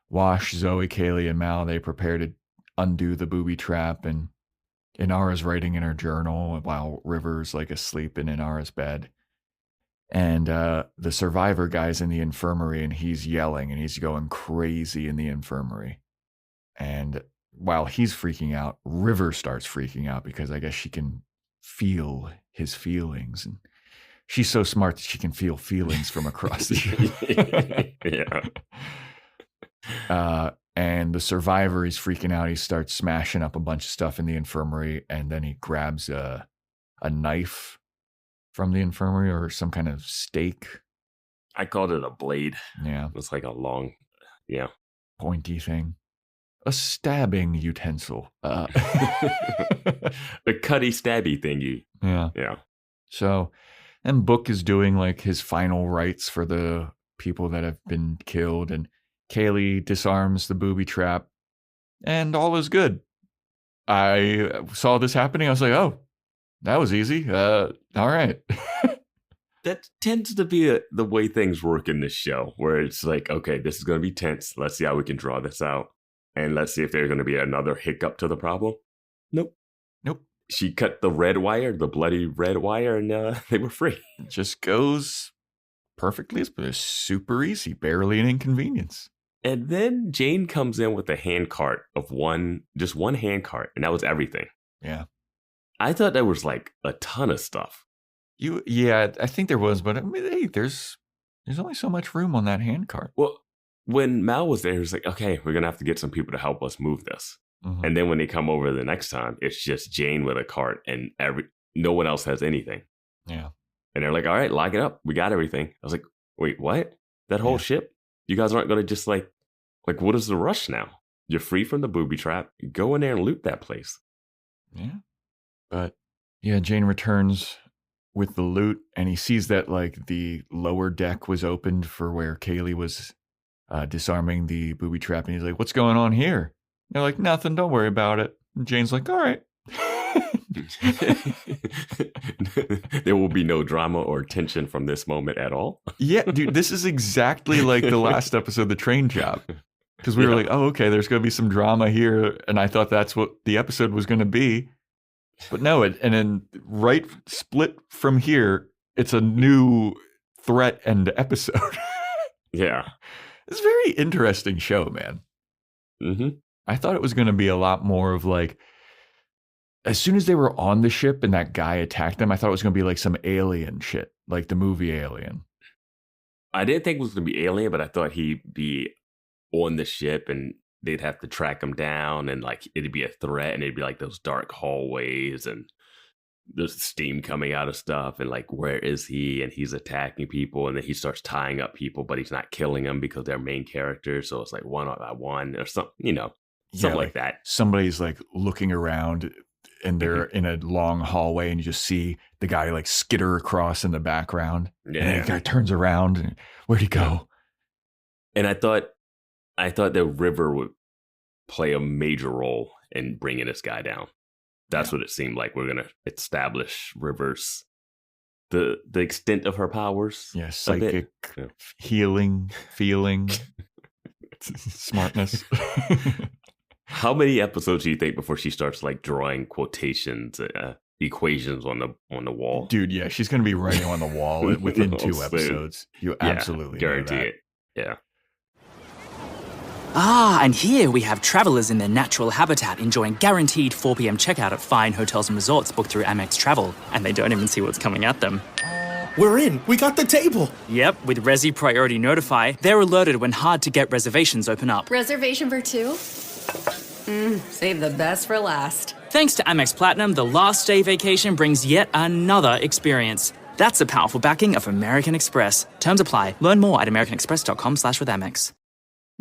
Wash, Zoe, Kaylee, and Mal, they prepare to undo the booby trap. And Inara's writing in her journal while River's like asleep in Inara's bed. And the survivor guy's in the infirmary and he's yelling and he's going crazy in the infirmary. And while he's freaking out, River starts freaking out because I guess she can feel his feelings. And she's so smart that she can feel feelings from across the ship. Yeah. And the survivor, he's freaking out. He starts smashing up a bunch of stuff in the infirmary. And then he grabs a knife from the infirmary or some kind of stake. I called it a blade. Yeah. It was like a long, pointy thing. A stabbing utensil. A cutty stabby thingy. Yeah. Yeah. So, and Book is doing like his final rites for the people that have been killed. And Kaylee disarms the booby trap. And all is good. I saw this happening. I was like, oh, that was easy. All right. That tends to be the way things work in this show, where it's like, okay, this is going to be tense. Let's see how we can draw this out. And let's see if there's going to be another hiccup to the problem. Nope. She cut the red wire, the bloody red wire, and they were free. It just goes perfectly. It's super easy, barely an inconvenience. And then Jane comes in with a hand cart of just one hand cart, and that was everything. Yeah. I thought there was like a ton of stuff. Yeah, I think there was, but I mean, hey, there's only so much room on that hand cart. Well, when Mal was there, he was like, okay, we're going to have to get some people to help us move this. Mm-hmm. And then when they come over the next time, it's just Jane with a cart and no one else has anything. Yeah. And they're like, all right, lock it up. We got everything. I was like, wait, what? That whole ship? You guys aren't going to just like, what is the rush now? You're free from the booby trap. Go in there and loot that place. Yeah. But yeah, Jane returns with the loot and he sees that like the lower deck was opened for where Kaylee was disarming the booby trap. And he's like, what's going on here? And they're like, nothing, don't worry about it. And Jane's like, all right. There will be no drama or tension from this moment at all. Yeah, dude, this is exactly like the last episode, The Train Job. Because we were like, oh, okay, there's going to be some drama here. And I thought that's what the episode was going to be. But no, and then right split from here, it's a new threat and episode. Yeah. It's a very interesting show, man. Mm-hmm. I thought it was going to be a lot more of like, as soon as they were on the ship and that guy attacked them, I thought it was going to be like some alien shit, like the movie Alien. I didn't think it was going to be Alien, but I thought he'd be on the ship and they'd have to track him down, and like it'd be a threat, and it'd be like those dark hallways, and there's steam coming out of stuff, and like, where is he? And he's attacking people, and then he starts tying up people, but he's not killing them because they're main characters. So it's like one by one or something, something like that. Somebody's like looking around, and they're in a long hallway, and you just see the guy like skitter across in the background. Yeah. And the guy turns around, and where'd he go? And I thought that River would play a major role in bringing this guy down. That's what it seemed like. We're going to establish River's, the extent of her powers. Yeah, psychic, healing, feeling, smartness. How many episodes do you think before she starts like drawing quotations, equations on the wall? Dude, yeah, she's going to be writing on the wall within 2 episodes. You absolutely guarantee know that. it. Yeah. And here we have travelers in their natural habitat enjoying guaranteed 4 p.m. checkout at fine hotels and resorts booked through Amex Travel, and they don't even see what's coming at them. We're in. We got the table. Yep, with Resi Priority Notify, they're alerted when hard-to-get reservations open up. Reservation for 2? Save the best for last. Thanks to Amex Platinum, the last day vacation brings yet another experience. That's the powerful backing of American Express. Terms apply. Learn more at americanexpress.com/withAmex.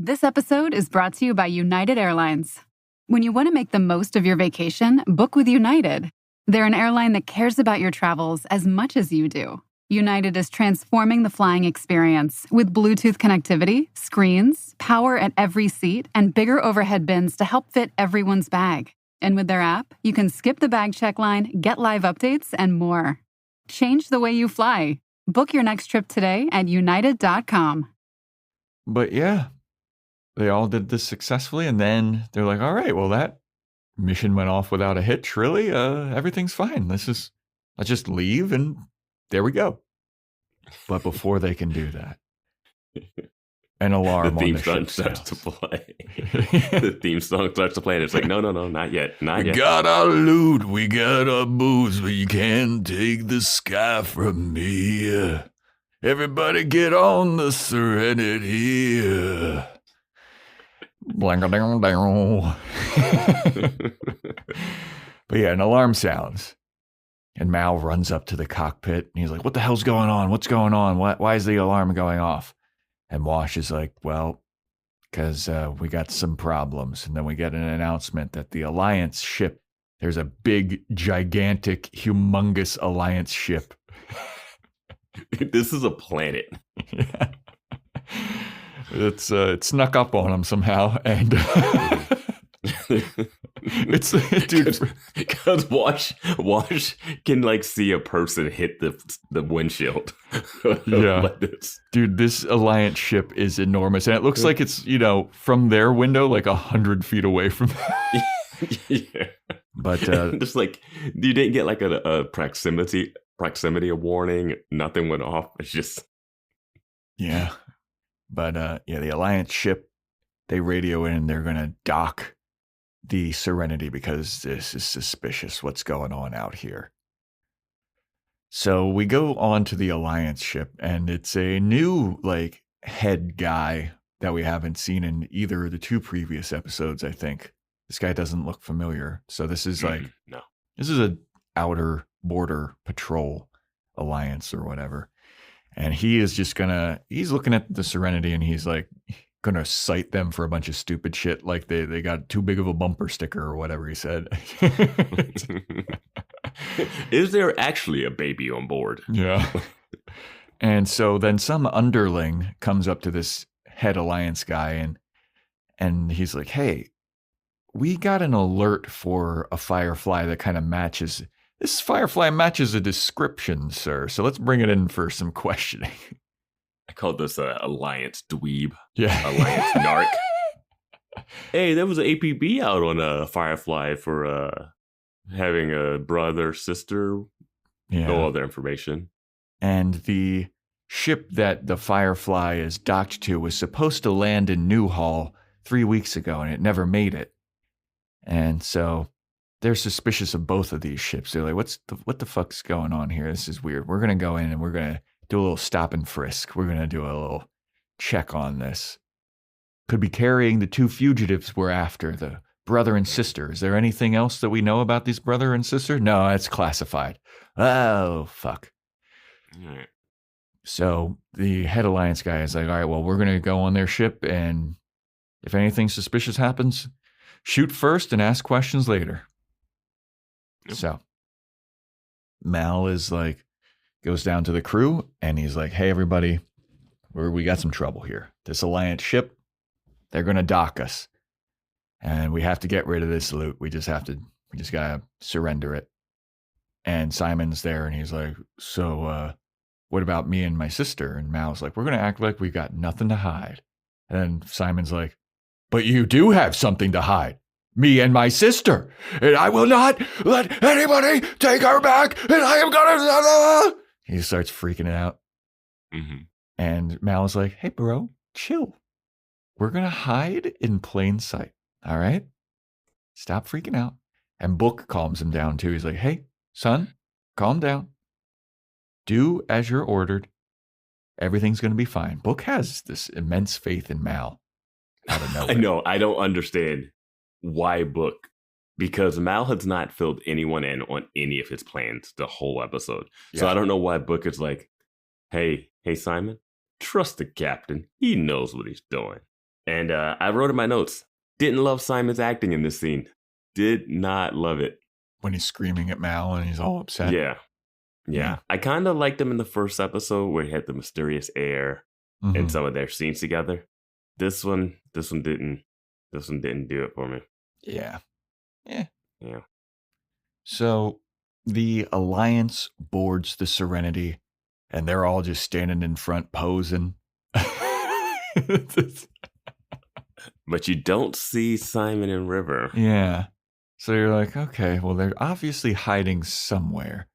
This episode is brought to you by United Airlines. When you want to make the most of your vacation, book with United. They're an airline that cares about your travels as much as you do. United is transforming the flying experience with Bluetooth connectivity, screens, power at every seat, and bigger overhead bins to help fit everyone's bag. And with their app, you can skip the bag check line, get live updates, and more. Change the way you fly. Book your next trip today at united.com. But yeah, they all did this successfully, and then they're like, all right, well, that mission went off without a hitch, really. Everything's fine. Let's just leave, and there we go. But before they can do that, an alarm the theme on the song ship starts sounds. to play. The theme song starts to play, and it's like, no, not yet. We got our loot, we got our booze, but you can't take the sky from me. Everybody get on the Serenity. Blang-a-dang-dang. But yeah, an alarm sounds. And Mal runs up to the cockpit, and he's like, what the hell's going on? What's going on? Why is the alarm going off? And Wash is like, well, because we got some problems. And then we get an announcement that the Alliance ship, there's a big, gigantic, humongous Alliance ship. This is a planet. Yeah. It snuck up on them somehow, and it's dude, because Wash can like see a person hit the windshield. Yeah, like this. Dude, this Alliance ship is enormous, and it looks like it's from their window like 100 feet away from them. Yeah, but just like you didn't get like a proximity warning. Nothing went off. It's just yeah. But the Alliance ship, they radio in, they're going to dock the Serenity because this is suspicious what's going on out here. So we go on to the Alliance ship, and it's a new head guy that we haven't seen in either of the 2 previous episodes, I think. This guy doesn't look familiar. So this is no. This is a outer border patrol alliance or whatever. And he is just he's looking at the Serenity, and he's like gonna cite them for a bunch of stupid shit, like they got too big of a bumper sticker or whatever he said. Is there actually a baby on board? Yeah. And so then some underling comes up to this head Alliance guy, and he's like, hey, we got an alert for a Firefly that kind of matches. This Firefly matches a description, sir. So let's bring it in for some questioning. I call this Alliance dweeb. Yeah. Alliance narc. Hey, there was an APB out on a Firefly for having a brother, sister. Yeah. No other information. And the ship that the Firefly is docked to was supposed to land in Newhall 3 weeks ago, and it never made it. And so they're suspicious of both of these ships. They're like, what the fuck's going on here? This is weird. We're going to go in and we're going to do a little stop and frisk. We're going to do a little check on this. could be carrying the 2 fugitives we're after, the brother and sister. Is there anything else that we know about these brother and sister? No, it's classified. Oh, fuck. All right. So the head Alliance guy is like, all right, well, we're going to go on their ship, and if anything suspicious happens, shoot first and ask questions later. Yep. So Mal is like, goes down to the crew, and he's like, hey, everybody, we got some trouble here. This Alliance ship, they're going to dock us, and we have to get rid of this loot. We just got to surrender it. And Simon's there, and he's like, so, what about me and my sister? And Mal's like, we're going to act like we got nothing to hide. And Simon's like, but you do have something to hide. Me and my sister. And I will not let anybody take her back. And I am going to... He starts freaking out. Mm-hmm. And Mal's like, hey, bro, chill. We're going to hide in plain sight. All right? Stop freaking out. And Book calms him down, too. He's like, hey, son, calm down. Do as you're ordered. Everything's going to be fine. Book has this immense faith in Mal. Out of nowhere. I know. I don't understand why Book, because Mal has not filled anyone in on any of his plans the whole episode. Yeah. So I don't know why Book is like, hey, Simon, trust the captain. He knows what he's doing. And I wrote in my notes, didn't love Simon's acting in this scene. Did not love it. When he's screaming at Mal and he's all upset. Yeah. I kind of liked him in the first episode where he had the mysterious air and some of their scenes together. This one didn't do it for me. Yeah. So the Alliance boards the Serenity, and they're all just standing in front posing. But you don't see Simon and River. Yeah. So you're like, okay, well, they're obviously hiding somewhere.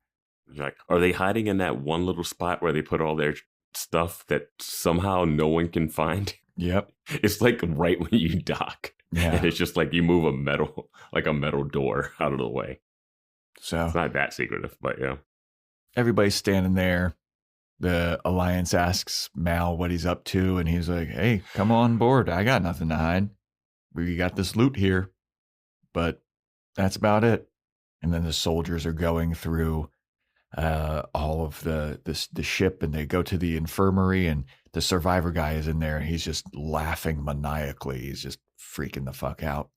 Like, are they hiding in that one little spot where they put all their stuff that somehow no one can find? Yep. It's like right when you dock. Yeah. And it's just like you move a metal door out of the way. So it's not that secretive, but yeah. Everybody's standing there. The Alliance asks Mal what he's up to, and he's like, hey, come on board. I got nothing to hide. We got this loot here, but that's about it. And then the soldiers are going through all of the ship, and they go to the infirmary, and the survivor guy is in there, and he's just laughing maniacally. He's just freaking the fuck out.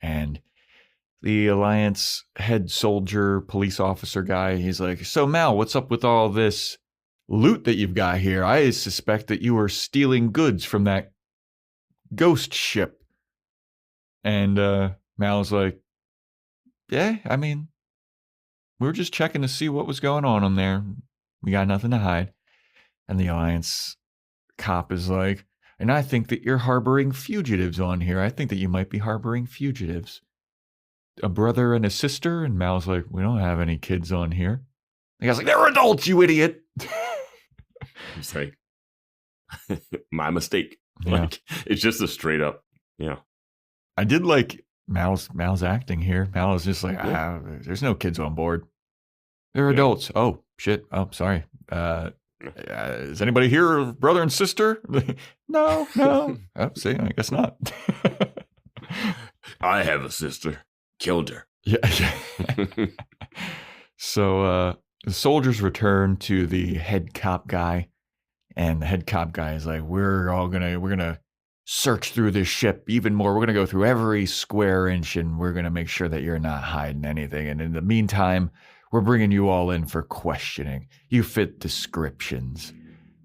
And the Alliance head soldier, police officer guy, he's like, so Mal, what's up with all this loot that you've got here? I suspect that you were stealing goods from that ghost ship. And Mal's like, yeah, I mean, we were just checking to see what was going on there. We got nothing to hide. And the Alliance cop is like, and I think that you're harboring fugitives on here. I think that you might be harboring fugitives. A brother and a sister? And Mal's like, we don't have any kids on here. The guy's like, they're adults, you idiot. It's like, my mistake. Yeah. Like, it's just a straight up, yeah. I did like Mal's acting here. Mal is just like, there's no kids on board. They're adults. Oh, shit. Oh, sorry. Is anybody here, brother and sister? No. Oh, see, I guess not. I have a sister. Killed her. Yeah. So the soldiers return to the head cop guy, and the head cop guy is like, we're gonna search through this ship even more. We're gonna go through every square inch, and we're gonna make sure that you're not hiding anything. And in the meantime, we're bringing you all in for questioning. You fit descriptions.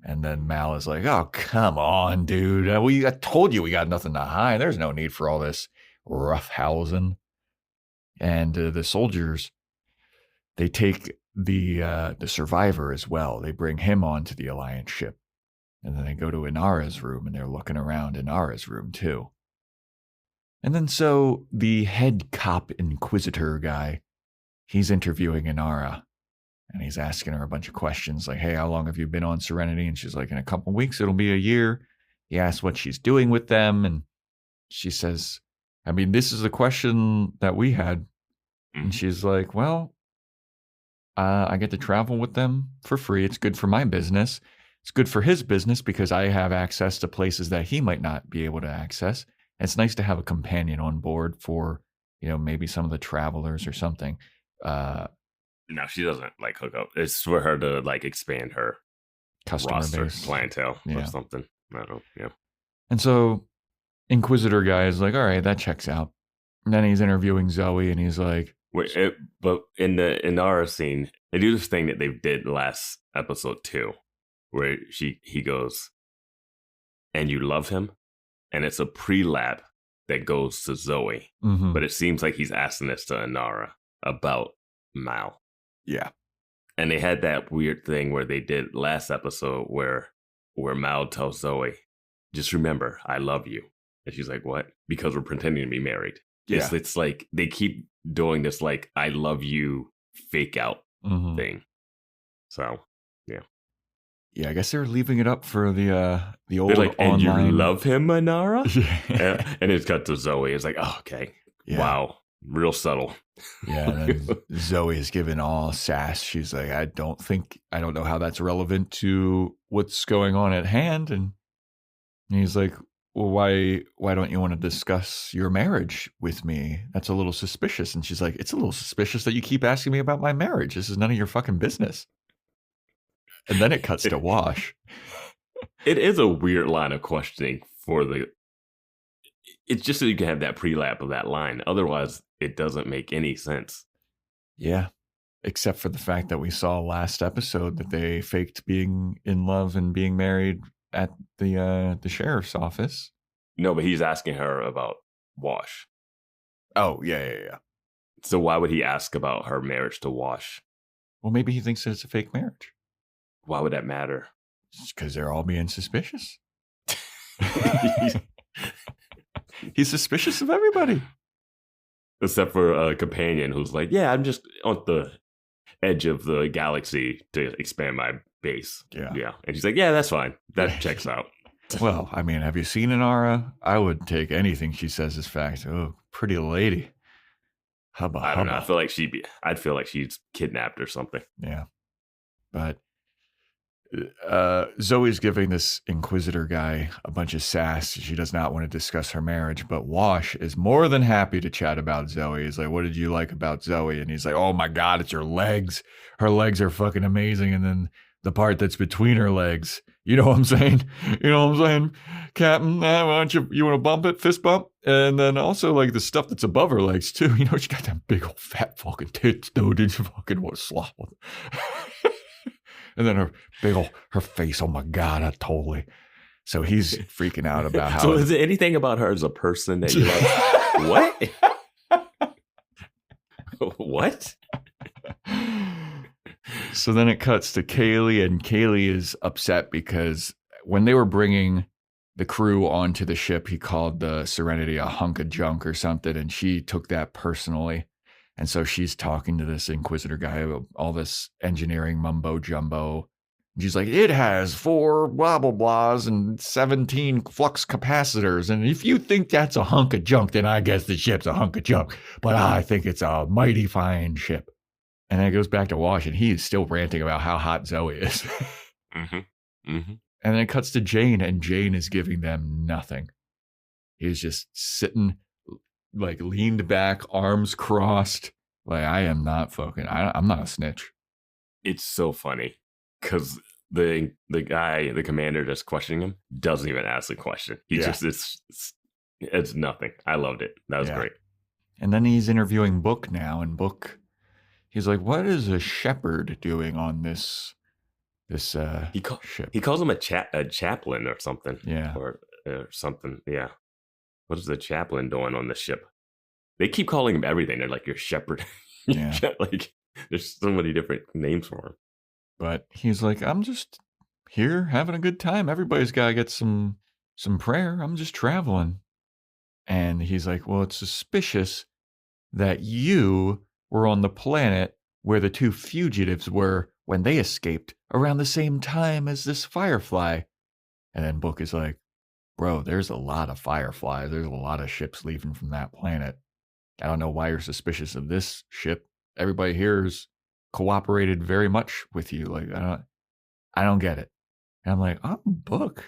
And then Mal is like, oh, come on, dude. I told you we got nothing to hide. There's no need for all this roughhousing. And the soldiers, they take the survivor as well. They bring him onto the Alliance ship. And then they go to Inara's room, and they're looking around Inara's room too. And then so the head cop inquisitor guy, he's interviewing Inara, and he's asking her a bunch of questions like, hey, how long have you been on Serenity? And she's like, in a couple weeks, it'll be a year. He asks what she's doing with them, and she says, I mean, this is the question that we had. And she's like, well, I get to travel with them for free. It's good for my business. It's good for his business because I have access to places that he might not be able to access. And it's nice to have a companion on board for, maybe some of the travelers or something. No, she doesn't like hook up. It's for her to like expand her customer roster, base, clientele, or something. I don't know. Yeah. And so Inquisitor guy is like, all right, that checks out. And then he's interviewing Zoe and he's like, but in our scene, they do this thing that they did last episode 2, where he goes, and you love him, and it's a pre-lap that goes to Zoe, but it seems like he's asking this to Inara about Mal. Yeah. And they had that weird thing where they did last episode where Mal tells Zoe, just remember, I love you. And she's like, what? Because we're pretending to be married. Yeah. It's like they keep doing this like I love you fake out thing. So, yeah. Yeah, I guess they're leaving it up for the old they're like, and online. you love him, Inara? and it's cut to Zoe. It's like, oh, okay. Yeah. Wow. Real subtle. Yeah, and then Zoe is given all sass. She's like, I don't know how that's relevant to what's going on at hand. And he's like, well, why don't you want to discuss your marriage with me? That's a little suspicious. And she's like, it's a little suspicious that you keep asking me about my marriage. This is none of your fucking business. And then it cuts to Wash. It is a weird line of questioning it's just so you can have that pre-lap of that line. Otherwise, it doesn't make any sense. Yeah. Except for the fact that we saw last episode that they faked being in love and being married at the sheriff's office. No, but he's asking her about Wash. Oh, yeah. So why would he ask about her marriage to Wash? Well, maybe he thinks that it's a fake marriage. Why would that matter? Because they're all being suspicious. He's suspicious of everybody. Except for a companion who's like, yeah, I'm just on the edge of the galaxy to expand my base. Yeah. And she's like, yeah, that's fine. That checks out. Well, I mean, have you seen Inara? I would take anything she says as fact. Oh, pretty lady. Hubba. I don't know. I'd feel like she's kidnapped or something. Yeah. But Zoe's giving this Inquisitor guy a bunch of sass. She does not want to discuss her marriage, but Wash is more than happy to chat about Zoe. He's like, what did you like about Zoe? And he's like, oh my God, it's her legs. Her legs are fucking amazing. And then the part that's between her legs, you know what I'm saying? Captain, why don't you want to bump it, fist bump? And then also like the stuff that's above her legs too. She got that big old fat fucking tits, dude. Did you fucking want to slop them? And then her face, oh my God, totally. So he's freaking out about how. So is there anything about her as a person that you're like, what? What? So then it cuts to Kaylee, and Kaylee is upset because when they were bringing the crew onto the ship, he called the Serenity a hunk of junk or something, and she took that personally. And so she's talking to this Inquisitor guy about all this engineering mumbo jumbo. And she's like, it has 4 blah, blah, blahs and 17 flux capacitors. And if you think that's a hunk of junk, then I guess the ship's a hunk of junk. But I think it's a mighty fine ship. And then it goes back to Wash, and he is still ranting about how hot Zoe is. And then it cuts to Jane, and Jane is giving them nothing. He's just sitting like leaned back, arms crossed. Like, I am not fucking, I'm not a snitch. It's so funny because the guy, the commander that's questioning him, doesn't even ask the question. He just, it's nothing. I loved it. That was great. And then he's interviewing Book now, and Book, he's like, what is a shepherd doing on this ship? He calls him a chaplain or something. Yeah. Or something. Yeah. What is the chaplain doing on the ship? They keep calling him everything. They're like, your shepherd. Yeah. Like, there's so many different names for him. But he's like, I'm just here having a good time. Everybody's got to get some prayer. I'm just traveling. And he's like, well, it's suspicious that you were on the planet where the 2 fugitives were when they escaped around the same time as this Firefly. And then Book is like, bro, there's a lot of Fireflies. There's a lot of ships leaving from that planet. I don't know why you're suspicious of this ship. Everybody here has cooperated very much with you. Like, I don't get it. And I'm like, oh, Book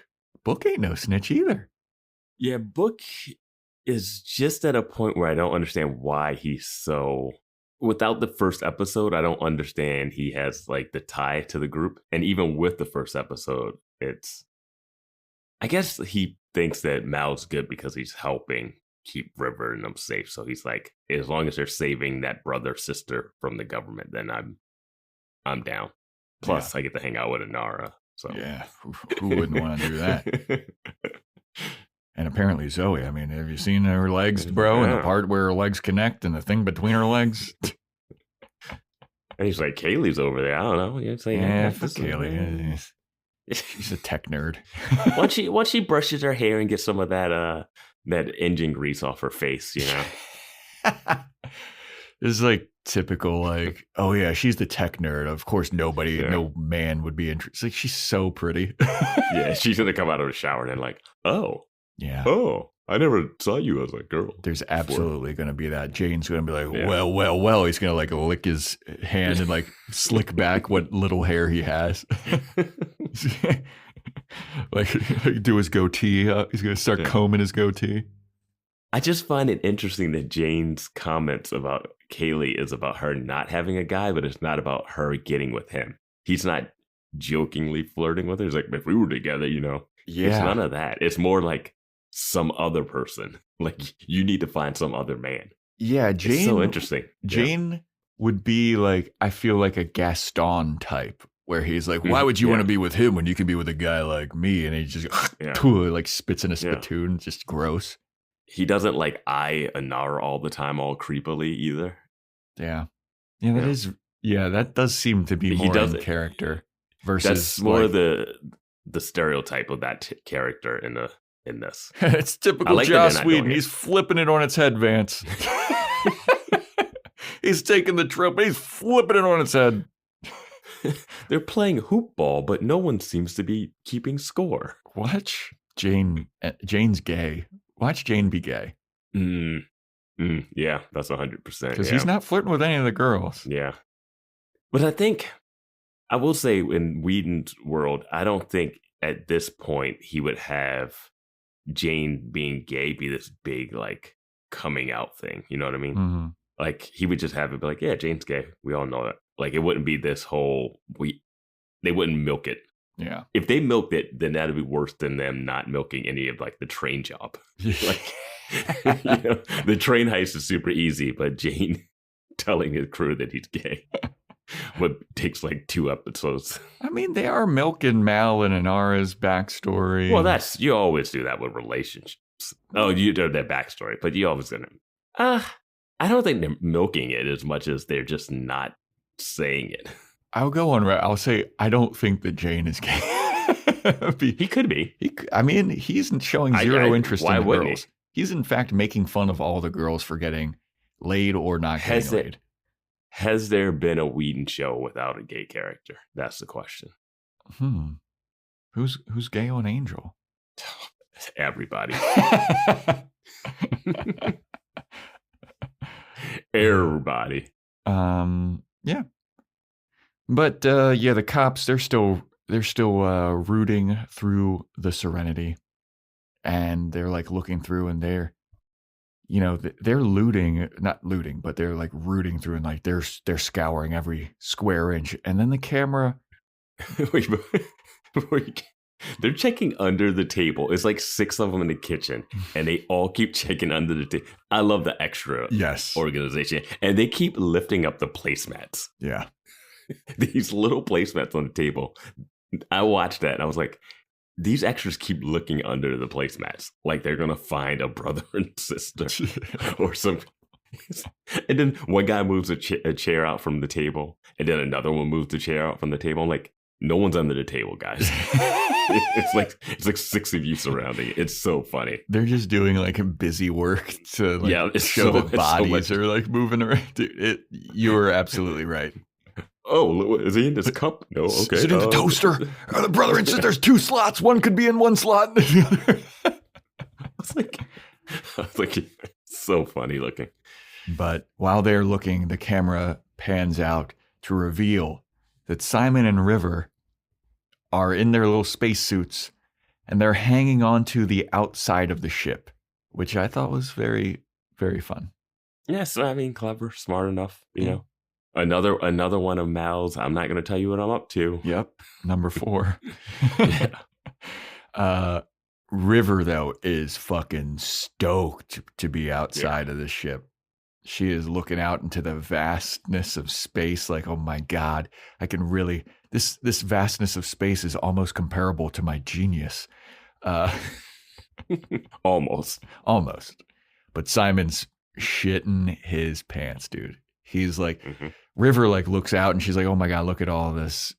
ain't no snitch either. Yeah, Book is just at a point where I don't understand why he's so... Without the first episode, I don't understand he has like the tie to the group. And even with the first episode, it's... I guess he thinks that Mal's good because he's helping keep River and them safe. So he's like, as long as they're saving that brother, sister from the government, then I'm down. Plus, I get to hang out with Inara. So yeah, who wouldn't want to do that? And apparently Zoe. I mean, have you seen her legs, bro? And the part where her legs connect and the thing between her legs. And he's like, Kaylee's over there. I don't know. You're saying, yeah, fuck Kaylee. She's a tech nerd. once she brushes her hair and gets some of that engine grease off her face, you know. It's like typical, like, oh yeah, she's the tech nerd. Of course, no man would be interested. Like, she's so pretty. Yeah, she's gonna come out of the shower and like, oh, yeah, oh, I never saw you as a girl. There's absolutely gonna be that. Jane's gonna be like, well. He's gonna like lick his hand and like slick back what little hair he has. like do his goatee. He's gonna start combing his goatee. I just find it interesting that Jane's comments about Kaylee is about her not having a guy, but it's not about her getting with him. He's not jokingly flirting with her. He's like, if we were together, you know. Yeah. It's none of that. It's more like some other person. Like, you need to find some other man. Yeah, Jane. It's so interesting. Jane would be like, I feel like a Gaston type, where he's like, why would you want to be with him when you can be with a guy like me? And he just like spits in a spittoon. Just gross. He doesn't like eye Inara all the time, all creepily either. Yeah. Yeah, that is. Yeah, that does seem to be more in character versus. That's more the stereotype of that character in this. It's typical like Joss Whedon. He's flipping it on its head, Vance. He's taking the trope, he's flipping it on its head. They're playing hoop ball, but no one seems to be keeping score. Watch Jane. Jane's gay. Watch Jane be gay. Yeah, that's 100%. Because he's not flirting with any of the girls. Yeah. But I think, I will say in Whedon's world, I don't think at this point he would have Jane being gay be this big, like, coming out thing. You know what I mean? Mm-hmm. Like, he would just have it be like, yeah, Jane's gay. We all know that. Like, it wouldn't be this whole, they wouldn't milk it. Yeah. If they milked it, then that'd be worse than them not milking any of like the train job. Like, you know, the train heist is super easy, but Jane telling his crew that he's gay, what takes like 2 episodes. I mean, they are milking Mal and Inara's backstory. Well, you always do that with relationships. Oh, you do that backstory, but you always gonna. I don't think they're milking it as much as they're just not saying it. I'll go on. I'll say I don't think that Jane is gay. He could be. I mean, he's showing zero interest in the girls. He? He's in fact making fun of all the girls for getting laid or not getting laid. Has there been a Whedon show without a gay character? That's the question. Who's gay on Angel? Everybody. Everybody. Yeah. But the cops, they're still rooting through the Serenity, and they're like looking through, and they're not looting, but they're like rooting through, and like they're scouring every square inch, and then the camera. They're checking under the table. It's like 6 of them in the kitchen, and they all keep checking under the table. I love the extra organization, and they keep lifting up the placemats. Yeah. These little placemats on the table. I watched that and I was like, these extras keep looking under the placemats like they're going to find a brother and sister or some. And then one guy moves a chair out from the table, and then another one moves the chair out from the table. I'm like, no one's under the table, guys. It's like 6 of you surrounding it. It's so funny. They're just doing like a busy work to show that bodies are like moving around. Dude, you were absolutely right. Oh, is he in this cup? No, okay. Is it in the toaster? The brother and sister, there's 2 slots. One could be in one slot. It's like so funny looking. But while they're looking, the camera pans out to reveal that Simon and River are in their little spacesuits, and they're hanging onto the outside of the ship, which I thought was very, very fun. Yes, I mean, clever, smart enough, you know. Another one of Mal's, I'm not going to tell you what I'm up to. Yep, number 4. River, though, is fucking stoked to be outside of the ship. She is looking out into the vastness of space like, oh my God, I can really, this vastness of space is almost comparable to my genius. Almost. But Simon's shitting his pants, dude. He's like, River like looks out and she's like, oh my God, look at all this.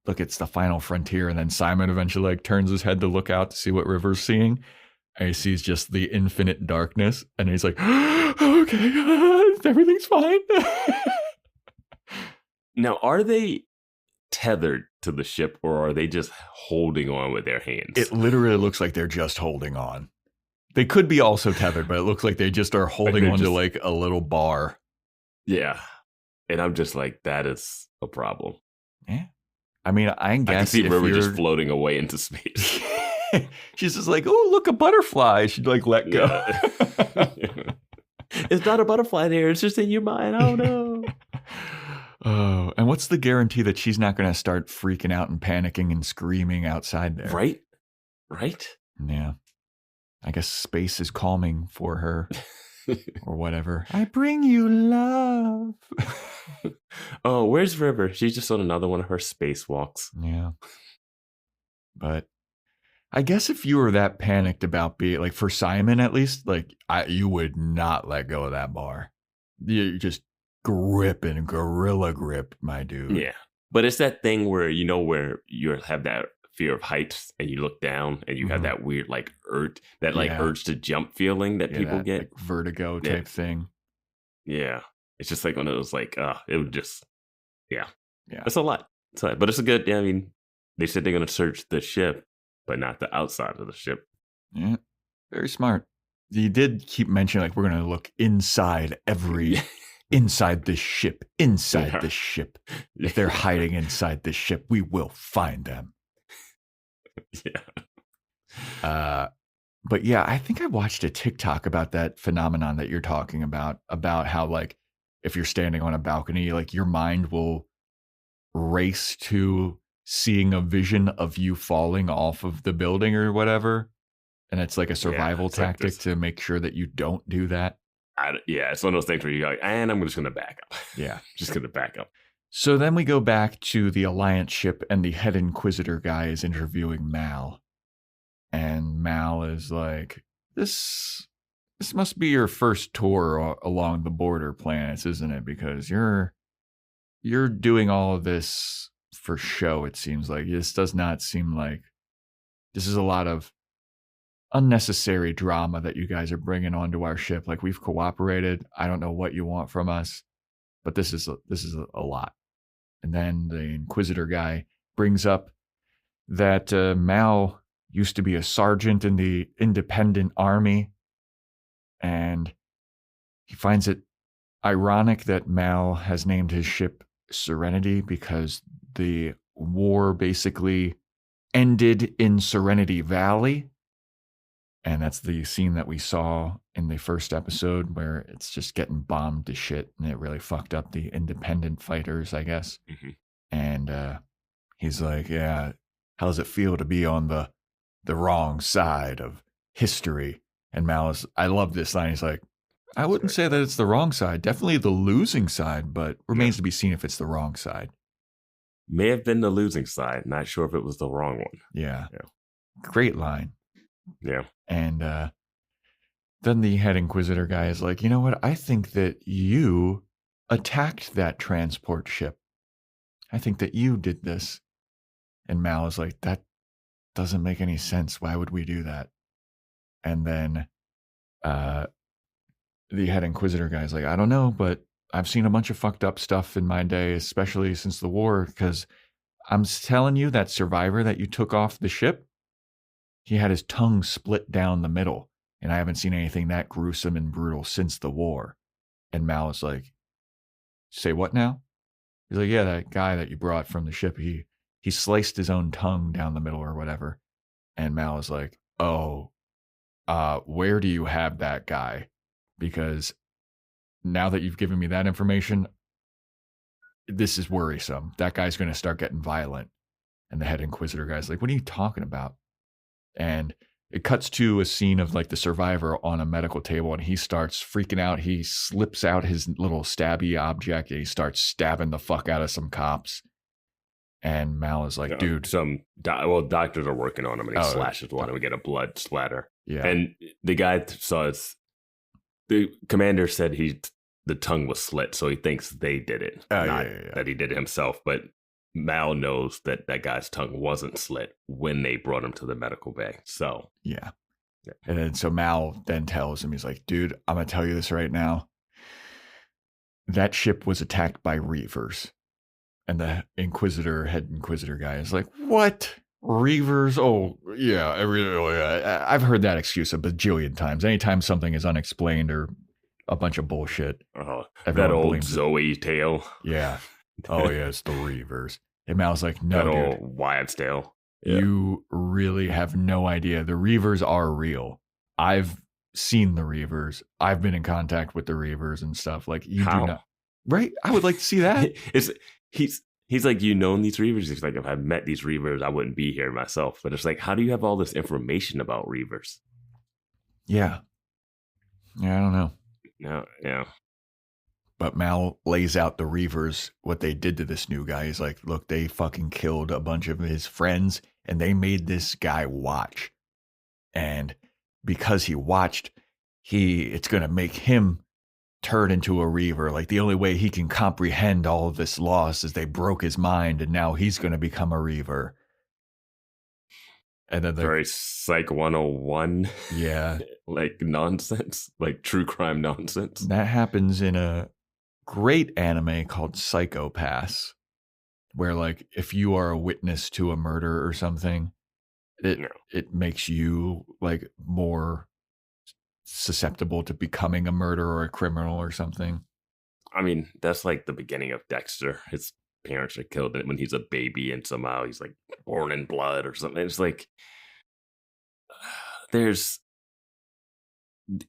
Look, it's the final frontier. And then Simon eventually like turns his head to look out to see what River's seeing. And he sees just the infinite darkness. And he's like, okay, everything's fine. Now, are they tethered to the ship or are they just holding on with their hands? It literally looks like they're just holding on. They could be also tethered, but it looks like they just are holding on to like a little bar. Yeah. And I'm just like, that is a problem. Yeah. I mean, I guess I can see River just floating away into space. She's just like, oh, look, a butterfly. She'd like let go. Yeah. It's not a butterfly there. It's just in your mind. Oh, no. Oh, and what's the guarantee that she's not going to start freaking out and panicking and screaming outside there? Right? Yeah. I guess space is calming for her or whatever. I bring you love. Oh, where's River? She's just on another one of her spacewalks. Yeah. But I guess if you were that panicked about being, like for Simon at least, like you would not let go of that bar. You just grip and gorilla grip, my dude. Yeah. But it's that thing where, you know, where you have that fear of heights and you look down and you have that weird like urge to jump feeling that people get. Like vertigo type thing. Yeah. It's just like one of those like, it would just, yeah. It's a lot. But it's a good, I mean, they said they're going to search the ship, but not the outside of the ship. Yeah. Very smart. You did keep mentioning like, we're going to look inside inside the ship, the ship. If they're hiding inside the ship, we will find them. Yeah. But yeah, I think I watched a TikTok about that phenomenon that you're talking about how like if you're standing on a balcony, like your mind will race to seeing a vision of you falling off of the building or whatever. And it's like a survival tactic to make sure that you don't do that. It's one of those things where you're like, and I'm just going to back up. Yeah. Just going to back up. So then we go back to the Alliance ship and the head Inquisitor guy is interviewing Mal. And Mal is like, this must be your first tour along the border planets, isn't it? Because you're doing all of this for show, it seems like. This does not seem like, this is a lot of unnecessary drama that you guys are bringing onto our ship. Like, we've cooperated. I don't know what you want from us, but this is a lot. And then the Inquisitor guy brings up that Mal used to be a sergeant in the Independent Army, and he finds it ironic that Mal has named his ship Serenity because the war basically ended in Serenity Valley. And that's the scene that we saw in the first episode where it's just getting bombed to shit. And it really fucked up the independent fighters, I guess. Mm-hmm. And he's like, yeah, how does it feel to be on the wrong side of history? And Mal I love this line. He's like, I wouldn't say that it's the wrong side. Definitely the losing side, but remains to be seen if it's the wrong side. May have been the losing side. Not sure if it was the wrong one. Yeah. Great line. Yeah. And then the head Inquisitor guy is like, you know what? I think that you attacked that transport ship. I think that you did this. And Mal is like, that doesn't make any sense. Why would we do that? And then the head Inquisitor guy is like, I don't know, but I've seen a bunch of fucked up stuff in my day, especially since the war, because I'm telling you, that survivor that you took off the ship, he had his tongue split down the middle, and I haven't seen anything that gruesome and brutal since the war. And Mal is like, say what now? He's like, yeah, that guy that you brought from the ship, he he sliced his own tongue down the middle or whatever. And Mal is like, oh, where do you have that guy? Because now that you've given me that information, this is worrisome. That guy's going to start getting violent. And the head Inquisitor guy's like, what are you talking about? And it cuts to a scene of like the survivor on a medical table, and he starts freaking out. He slips out his little stabby object and he starts stabbing the fuck out of some cops. And Mal is like, dude. Doctors are working on him, and he slashes one, and we get a blood splatter. Yeah. And the guy the commander said the tongue was slit, so he thinks they did it, not that he did it himself. But Mal knows that guy's tongue wasn't slit when they brought him to the medical bay. So yeah. And then so Mal then tells him, he's like, dude, I'm gonna tell you this right now. That ship was attacked by Reavers. And the head Inquisitor guy is like, what? Reavers? Oh, yeah. I've heard that excuse a bajillion times. Anytime something is unexplained or a bunch of bullshit. That old Zoe tale. Yeah. Oh, yeah, it's the Reavers. And Mal's like, no, that dude. Old wives' tale. Yeah. You really have no idea. The Reavers are real. I've seen the Reavers. I've been in contact with the Reavers and stuff. Like, you do not. Right? I would like to see that. He's like, you know these Reavers? He's like, if I met these Reavers, I wouldn't be here myself. But it's like, how do you have all this information about Reavers? Yeah. Yeah, I don't know. No, yeah. But Mal lays out the Reavers, what they did to this new guy. He's like, look, they fucking killed a bunch of his friends, and they made this guy watch. And because he watched, it's going to make him turn into a Reaver. Like, the only way he can comprehend all of this loss is they broke his mind, and now he's going to become a Reaver. And then very Psych 101. Yeah. Like nonsense, like true crime nonsense. That happens in a great anime called Psychopaths, where like if you are a witness to a murder or something, it makes you like more susceptible to becoming a murderer or a criminal or something. I mean, that's like the beginning of Dexter. His parents are killed when he's a baby, and somehow he's like born in blood or something. It's like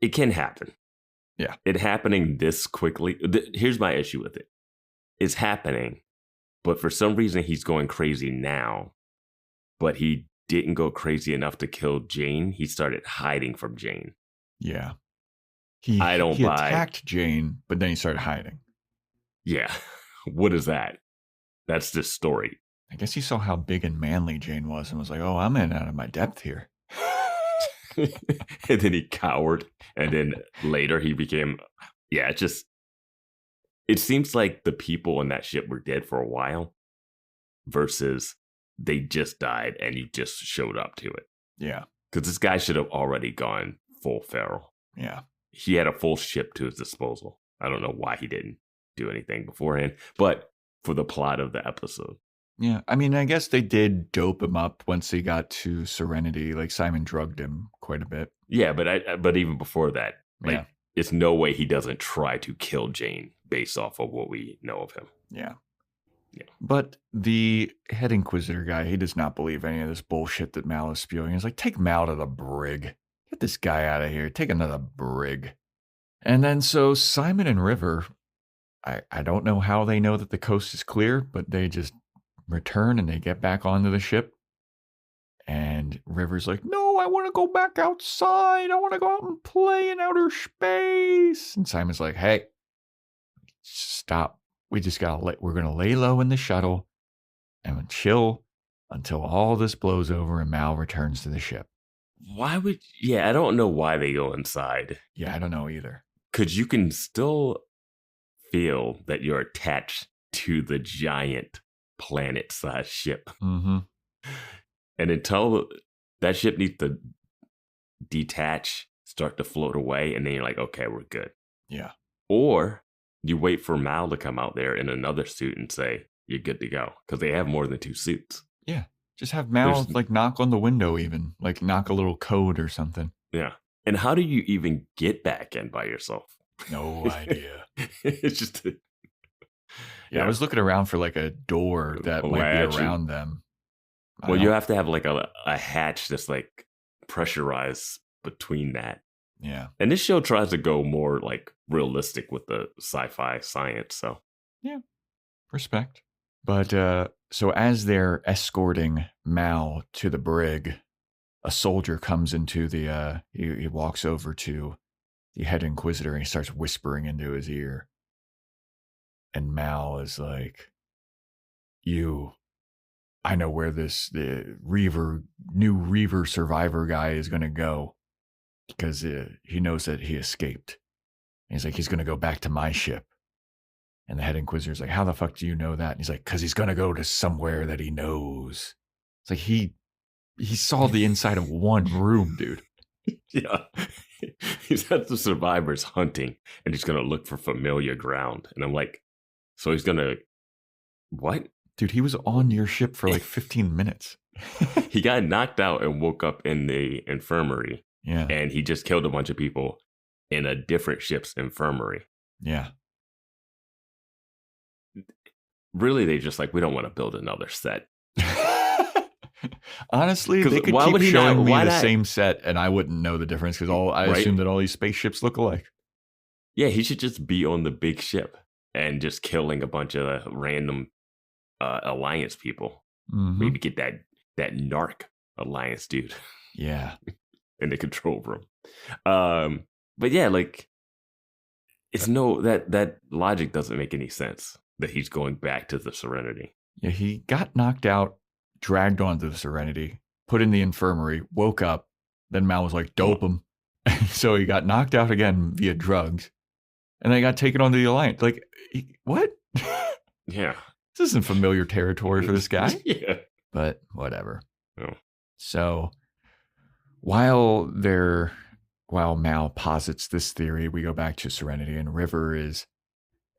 it can happen. Yeah. It happening this quickly. Here's my issue with it. It's happening, but for some reason he's going crazy now, but he didn't go crazy enough to kill Jane. He started hiding from Jane. Yeah. He He attacked Jane, but then he started hiding. Yeah. What is that? That's this story. I guess he saw how big and manly Jane was and was like, oh, I'm in out of my depth here. And then he cowered. And then later he became, it seems like the people on that ship were dead for a while versus they just died and you just showed up to it. Yeah. Because this guy should have already gone full feral. Yeah. He had a full ship to his disposal. I don't know why he didn't do anything beforehand, but for the plot of the episode. Yeah, I mean, I guess they did dope him up once he got to Serenity. Like Simon drugged him quite a bit. Yeah, but even before that, like, it's no way he doesn't try to kill Jane based off of what we know of him. Yeah. But the head Inquisitor guy, he does not believe any of this bullshit that Mal is spewing. He's like, take Mal to the brig. Get this guy out of here. Take another brig. And then so Simon and River, I don't know how they know that the coast is clear, but they just return and they get back onto the ship. And River's like, no, I want to go back outside. I want to go out and play in outer space. And Simon's like, hey, stop. We're going to lay low in the shuttle and chill until all this blows over and Mal returns to the ship. I don't know why they go inside. Yeah, I don't know either. Because you can still feel that you're attached to the giant planet-sized ship. Mm-hmm. And until that ship needs to detach, start to float away, and then you're like, okay, we're good. Yeah. Or you wait for Mal to come out there in another suit and say, you're good to go. Because they have more than 2 suits. Yeah. Just have Mal knock on the window even. Like knock a little code or something. Yeah. And how do you even get back in by yourself? No idea. It's just... I was looking around for like a door that might be around them. Well, you have to have like a hatch that's like pressurized between that. Yeah. And this show tries to go more like realistic with the sci-fi science. So yeah, respect. But so as they're escorting Mal to the brig, a soldier comes into the, he walks over to the head inquisitor and he starts whispering into his ear. And Mal is like, I know where the new Reaver survivor guy is going to go because he knows that he escaped. And he's like, he's going to go back to my ship. And the head inquisitor's like, how the fuck do you know that? And he's like, because he's going to go to somewhere that he knows. It's like he saw the inside of one room, dude. Yeah. He's at the survivors hunting and he's going to look for familiar ground. And I'm like, so he's going to, what? Dude, he was on your ship for like 15 minutes. He got knocked out and woke up in the infirmary. Yeah. And he just killed a bunch of people in a different ship's infirmary. Yeah. Really, they just like, we don't want to build another set. Honestly, they could keep showing me the same set and I wouldn't know the difference because I assume that all these spaceships look alike. Yeah, he should just be on the big ship and just killing a bunch of random Alliance people. Mm-hmm. Maybe get that narc Alliance dude. Yeah. In the control room. But yeah, like it's that logic doesn't make any sense that he's going back to the Serenity. Yeah, he got knocked out, dragged onto the Serenity, put in the infirmary, woke up, then Mal was like, dope him. So he got knocked out again via drugs. And then he got taken onto the Alliance. Like, what? Yeah. This isn't familiar territory for this guy. Yeah. But whatever. Oh. So while Mal posits this theory, we go back to Serenity and River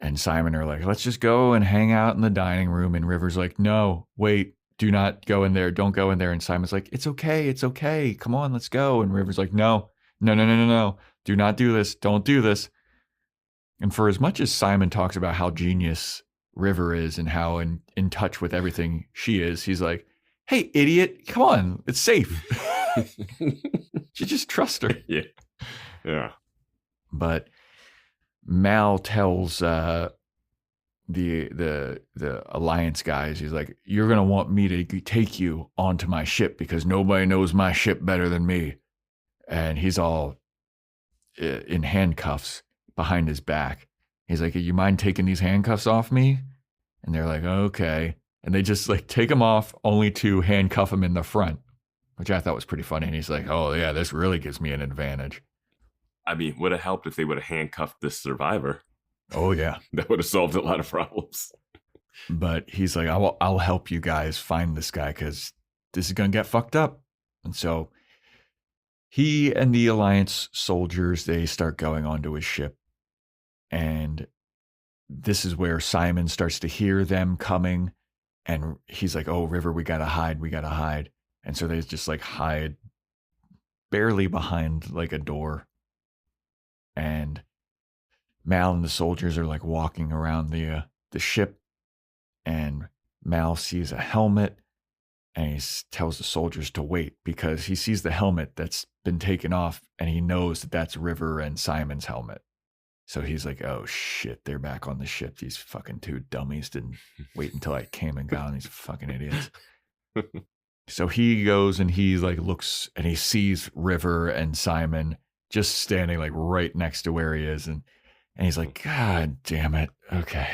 and Simon are like, let's just go and hang out in the dining room. And River's like, no, wait, do not go in there. Don't go in there. And Simon's like, it's okay. It's okay. Come on, let's go. And River's like, no. Do not do this. Don't do this. And for as much as Simon talks about how genius River is and how in touch with everything she is, he's like, hey, idiot, come on. It's safe. You just trust her. Yeah. Yeah. But Mal tells the Alliance guys, he's like, you're going to want me to take you onto my ship because nobody knows my ship better than me. And he's all in handcuffs behind his back. He's like, you mind taking these handcuffs off me? And they're like, okay. And they just like take him off only to handcuff him in the front, which I thought was pretty funny. And he's like, oh yeah, this really gives me an advantage. I mean, would have helped if they would have handcuffed this survivor. Oh yeah. That would have solved a lot of problems. But he's like, I'll help you guys find this guy because this is going to get fucked up. And so he and the Alliance soldiers, they start going onto his ship. And this is where Simon starts to hear them coming. And he's like, oh, River, we got to hide. And so they just like hide barely behind like a door. And Mal and the soldiers are like walking around the ship. And Mal sees a helmet. And he tells the soldiers to wait because he sees the helmet that's been taken off and he knows that that's River and Simon's helmet. So he's like, oh shit, they're back on the ship. These fucking two dummies didn't wait until I came and got on, these fucking idiots. So he goes and he like looks and he sees River and Simon just standing like right next to where he is. And he's like, God damn it. Okay.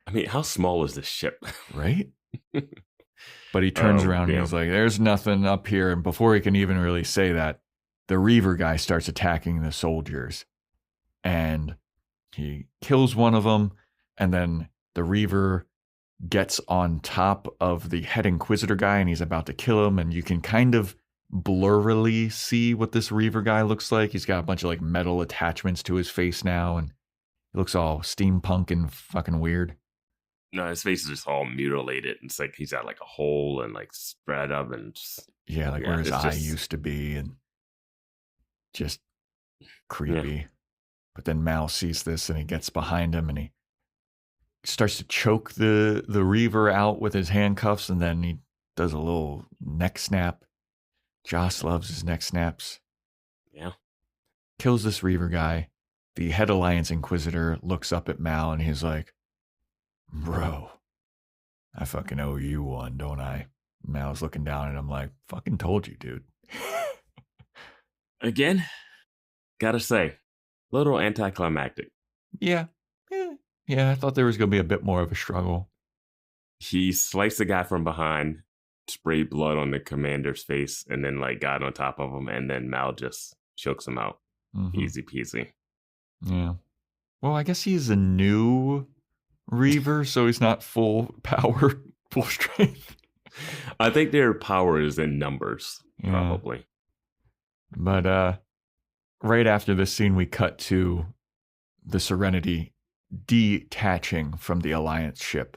I mean, how small is this ship? Right? But he turns around and he's like, there's nothing up here. And before he can even really say that, the Reaver guy starts attacking the soldiers. And he kills one of them. And then the Reaver gets on top of the head Inquisitor guy and he's about to kill him. And you can kind of blurrily see what this Reaver guy looks like. He's got a bunch of like metal attachments to his face now. And he looks all steampunk and fucking weird. No, his face is just all mutilated. It's like he's got like a hole and like spread up and just, yeah, like where his eye used to be and just creepy. Yeah. But then Mal sees this and he gets behind him and he starts to choke the Reaver out with his handcuffs and then he does a little neck snap. Joss loves his neck snaps. Yeah. Kills this Reaver guy. The head Alliance Inquisitor looks up at Mal and he's like, bro, I fucking owe you one, don't I? Mal's looking down and I'm like, fucking told you, dude. Again, gotta say, a little anticlimactic. Yeah, I thought there was going to be a bit more of a struggle. He sliced the guy from behind, sprayed blood on the commander's face, and then like got on top of him, and then Mal just chokes him out. Easy peasy. Yeah. Well, I guess he's a new Reaver, so he's not full power, full strength. I think their power is in numbers, probably. But right after this scene, we cut to the Serenity detaching from the Alliance ship.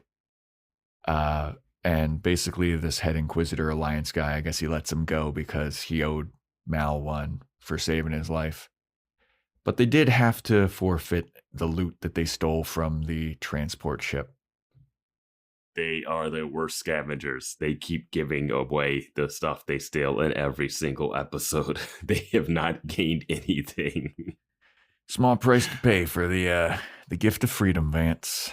And basically this head Inquisitor Alliance guy, I guess he lets him go because he owed Mal one for saving his life. But they did have to forfeit the loot that they stole from the transport ship. They are the worst scavengers. They keep giving away the stuff they steal in every single episode. They have not gained anything. Small price to pay for the gift of freedom, Vance.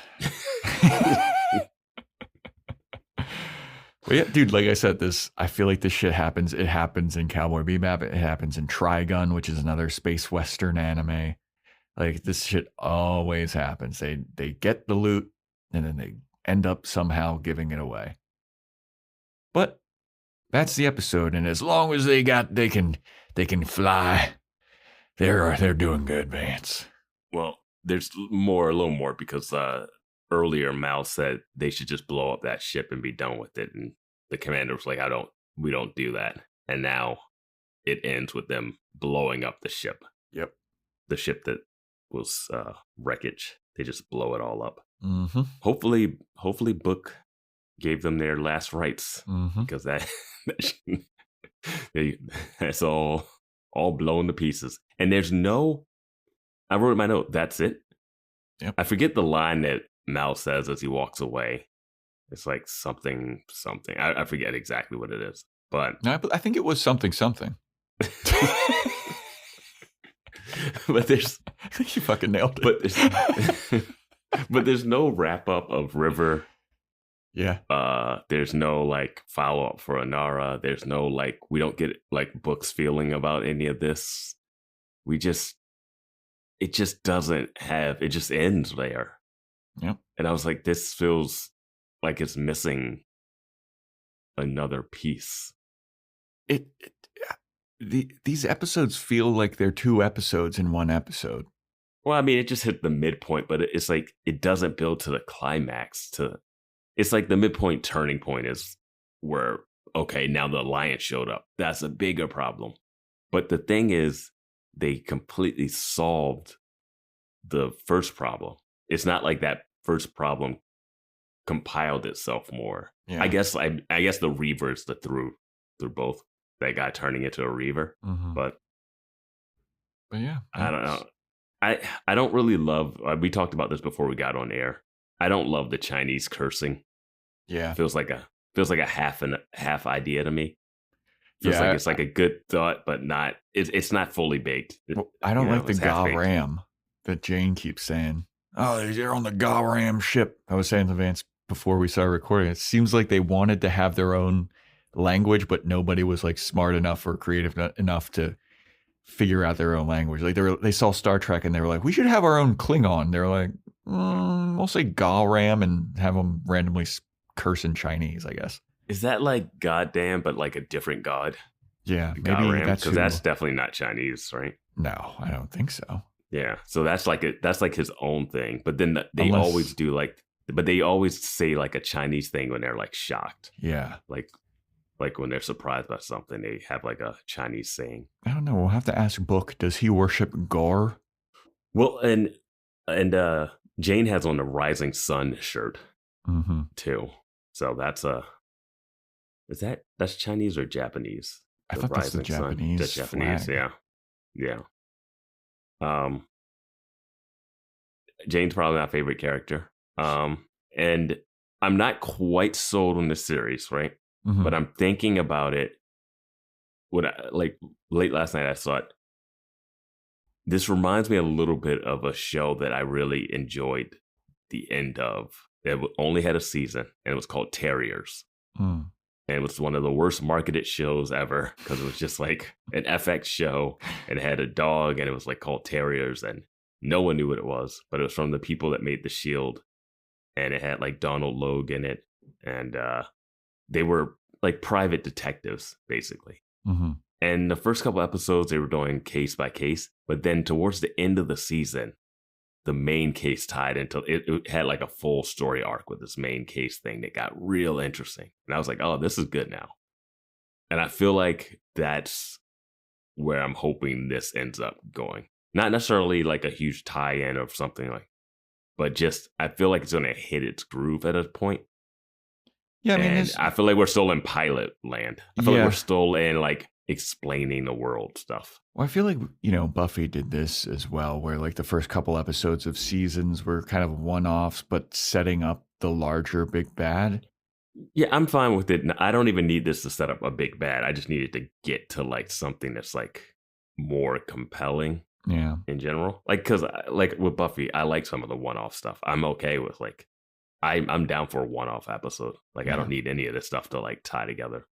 But yeah, dude, like I said, I feel like this shit happens. It happens in Cowboy Bebop. It happens in Trigun, which is another space western anime. Like this shit always happens. They get the loot and then they end up somehow giving it away. But that's the episode, and as long as they can fly, they're doing good, Vance. Well, there's a little more because earlier Mal said they should just blow up that ship and be done with it, and the commander was like, we don't do that. And now it ends with them blowing up the ship. Yep. The ship that was wreckage. They just blow it all up. Mm-hmm. Hopefully Book gave them their last rites, because that's all blown to pieces. And there's I wrote in my note, that's it. Yep. I forget the line that Mal says as he walks away. It's like something. I forget exactly what it is, but I think it was something. But there's you fucking nailed it. But there's no wrap up of River. Yeah. There's no like follow up for Inara. There's no like, we don't get like Book's feeling about any of this. It just ends there. Yep. And I was like, this feels like it's missing another piece. These episodes feel like they're 2 episodes in 1 episode. Well, I mean, it just hit the midpoint, but it's like it doesn't build to the climax. It's like the midpoint turning point is where, okay, now the Alliance showed up. That's a bigger problem. But the thing is, they completely solved the first problem. It's not like that first problem compiled itself more. Yeah. I guess the Reavers that through both that guy turning into a Reaver, but yeah, I don't know. I don't really love. We talked about this before we got on air. I don't love the Chinese cursing. Yeah, feels like a half idea to me. Feels yeah, like it's like a good thought, but not. It's not fully baked. I don't like the Ga Ram that Jane keeps saying. Oh, they're on the Ga Ram ship. I was saying to Vance before we started recording. It seems like they wanted to have their own language, but nobody was like smart enough or creative enough to figure out their own language. Like they saw Star Trek and they were like, we should have our own Klingon. They were like, we'll say Ga Ram and have them randomly curse in Chinese, I guess. Is that like goddamn, but like a different god? Yeah, maybe that's because that's definitely not Chinese, right? No, I don't think so. Yeah, so that's like his own thing. But then they always do but they always say like a Chinese thing when they're like shocked. Yeah, like when they're surprised by something, they have like a Chinese saying. I don't know. We'll have to ask Book. Does he worship Gar? Well, and Jane has on the Rising Sun shirt too. So that's that's Chinese or Japanese? I thought that's the Japanese. The Japanese, flag. yeah. Jane's probably my favorite character. And I'm not quite sold on this series, right? But I'm thinking about it. Late last night, I thought, this reminds me a little bit of a show that I really enjoyed the end of. It only had a season, and it was called Terriers. And it was one of the worst marketed shows ever because it was just like an FX show, and it had a dog, and it was like called Terriers, and no one knew what it was, but it was from the people that made The Shield, and it had like Donald Logue in it, and they were like private detectives, basically. And the first couple episodes, they were doing case by case, but then towards the end of the season, the main case tied into it had like a full story arc with this main case thing that got real interesting. And I was like, oh, this is good now. And I feel like that's where I'm hoping this ends up going. Not necessarily like a huge tie-in or something like, but just I feel like it's going to hit its groove at a point. Yeah, I mean, I feel like we're still in pilot land. I feel like we're still in like explaining the world stuff. Well, I feel like, Buffy did this as well, where like the first couple episodes of seasons were kind of one-offs, but setting up the larger big bad. Yeah, I'm fine with it. I don't even need this to set up a big bad. I just needed to get to like something that's like more compelling. Yeah. In general, like, because like with Buffy, I like some of the one-off stuff. I'm okay with like, I'm down for a one-off episode. Like, I don't need any of this stuff to like tie together.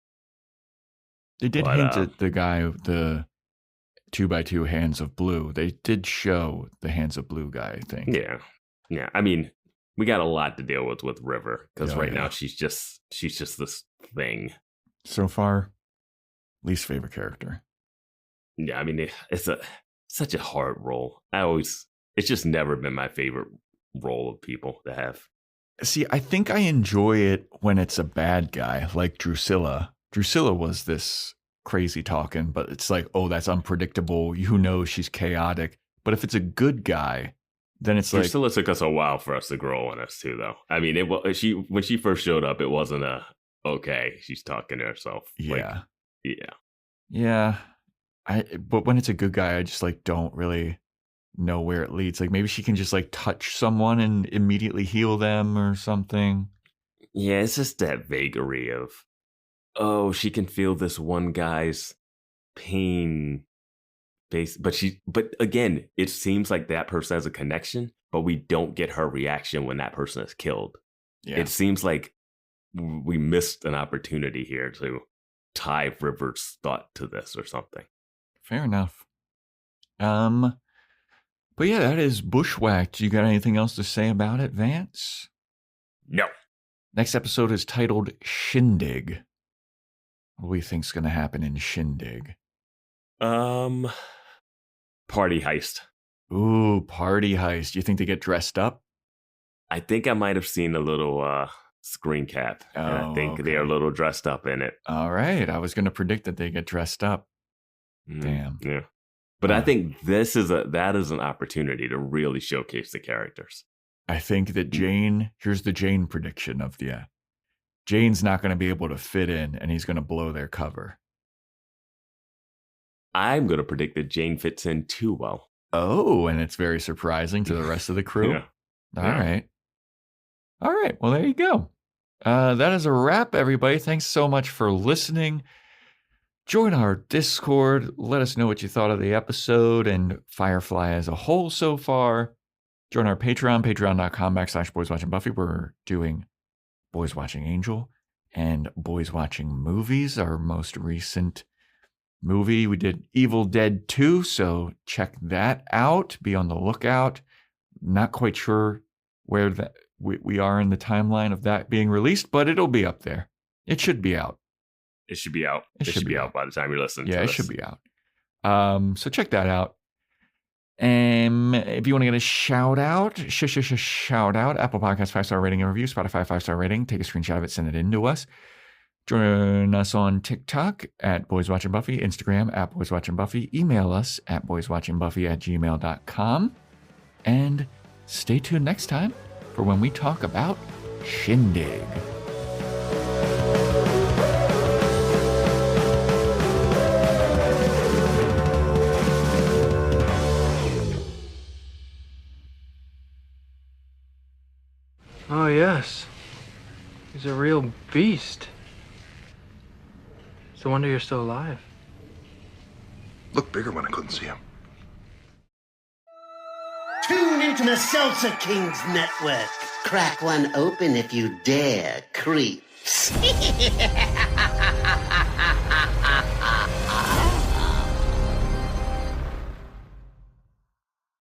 They did hint at the guy, the 2x2 Hands of Blue. They did show the Hands of Blue guy, I think. Yeah. I mean, we got a lot to deal with River because now she's just this thing. So far, least favorite character. Yeah, I mean, it's such a hard role. It's just never been my favorite role of people to have. See, I think I enjoy it when it's a bad guy, like Drusilla. Drusilla was this crazy talking, but it's like, oh, that's unpredictable. You know she's chaotic. But if it's a good guy, then it's Drusilla like... took us a while for us to grow on us too, though. I mean, when she first showed up, it wasn't she's talking to herself. Yeah. Like, yeah. But when it's a good guy, I just like don't really know where it leads. Like maybe she can just like touch someone and immediately heal them or something. Yeah, it's just that vagary of, oh, she can feel this one guy's pain but again, it seems like that person has a connection, but we don't get her reaction when that person is killed. Yeah. It seems like we missed an opportunity here to tie River's thought to this or something. Fair enough. But yeah, that is Bushwacked. You got anything else to say about it, Vance? No. Next episode is titled Shindig. What do we think's going to happen in Shindig? Party heist. Ooh, party heist. You think they get dressed up? I think I might have seen a little screen cap. And I think they are a little dressed up in it. All right. I was going to predict that they get dressed up. Damn. Yeah. But I think that is an opportunity to really showcase the characters. I think that here's the Jane prediction of Jane's not going to be able to fit in, and he's going to blow their cover. I'm going to predict that Jane fits in too well. Oh, and it's very surprising to the rest of the crew. Yeah. All right. Well, there you go. That is a wrap, everybody. Thanks so much for listening. Join our Discord. Let us know what you thought of the episode and Firefly as a whole so far. Join our Patreon, patreon.com/BoysWatchingBuffy. We're doing Boys Watching Angel and Boys Watching Movies, our most recent movie. We did Evil Dead 2, so check that out. Be on the lookout. Not quite sure where we are in the timeline of that being released, but it'll be up there. It should be out. It should be out. It should be out by the time you're listening to this. Yeah, it should be out. So check that out. And if you want to get a shout out, shout out, Apple Podcasts 5-star rating and review, Spotify 5-star rating, take a screenshot of it, send it in to us. Join us on TikTok at Boys Watching Buffy, Instagram at Boys Watching Buffy, email us at boyswatchingbuffy@gmail.com, and stay tuned next time for when we talk about Shindig. Oh, yes. He's a real beast. It's a wonder you're still alive. Looked bigger when I couldn't see him. Tune into the Salsa Kings Network. Crack one open if you dare, creeps.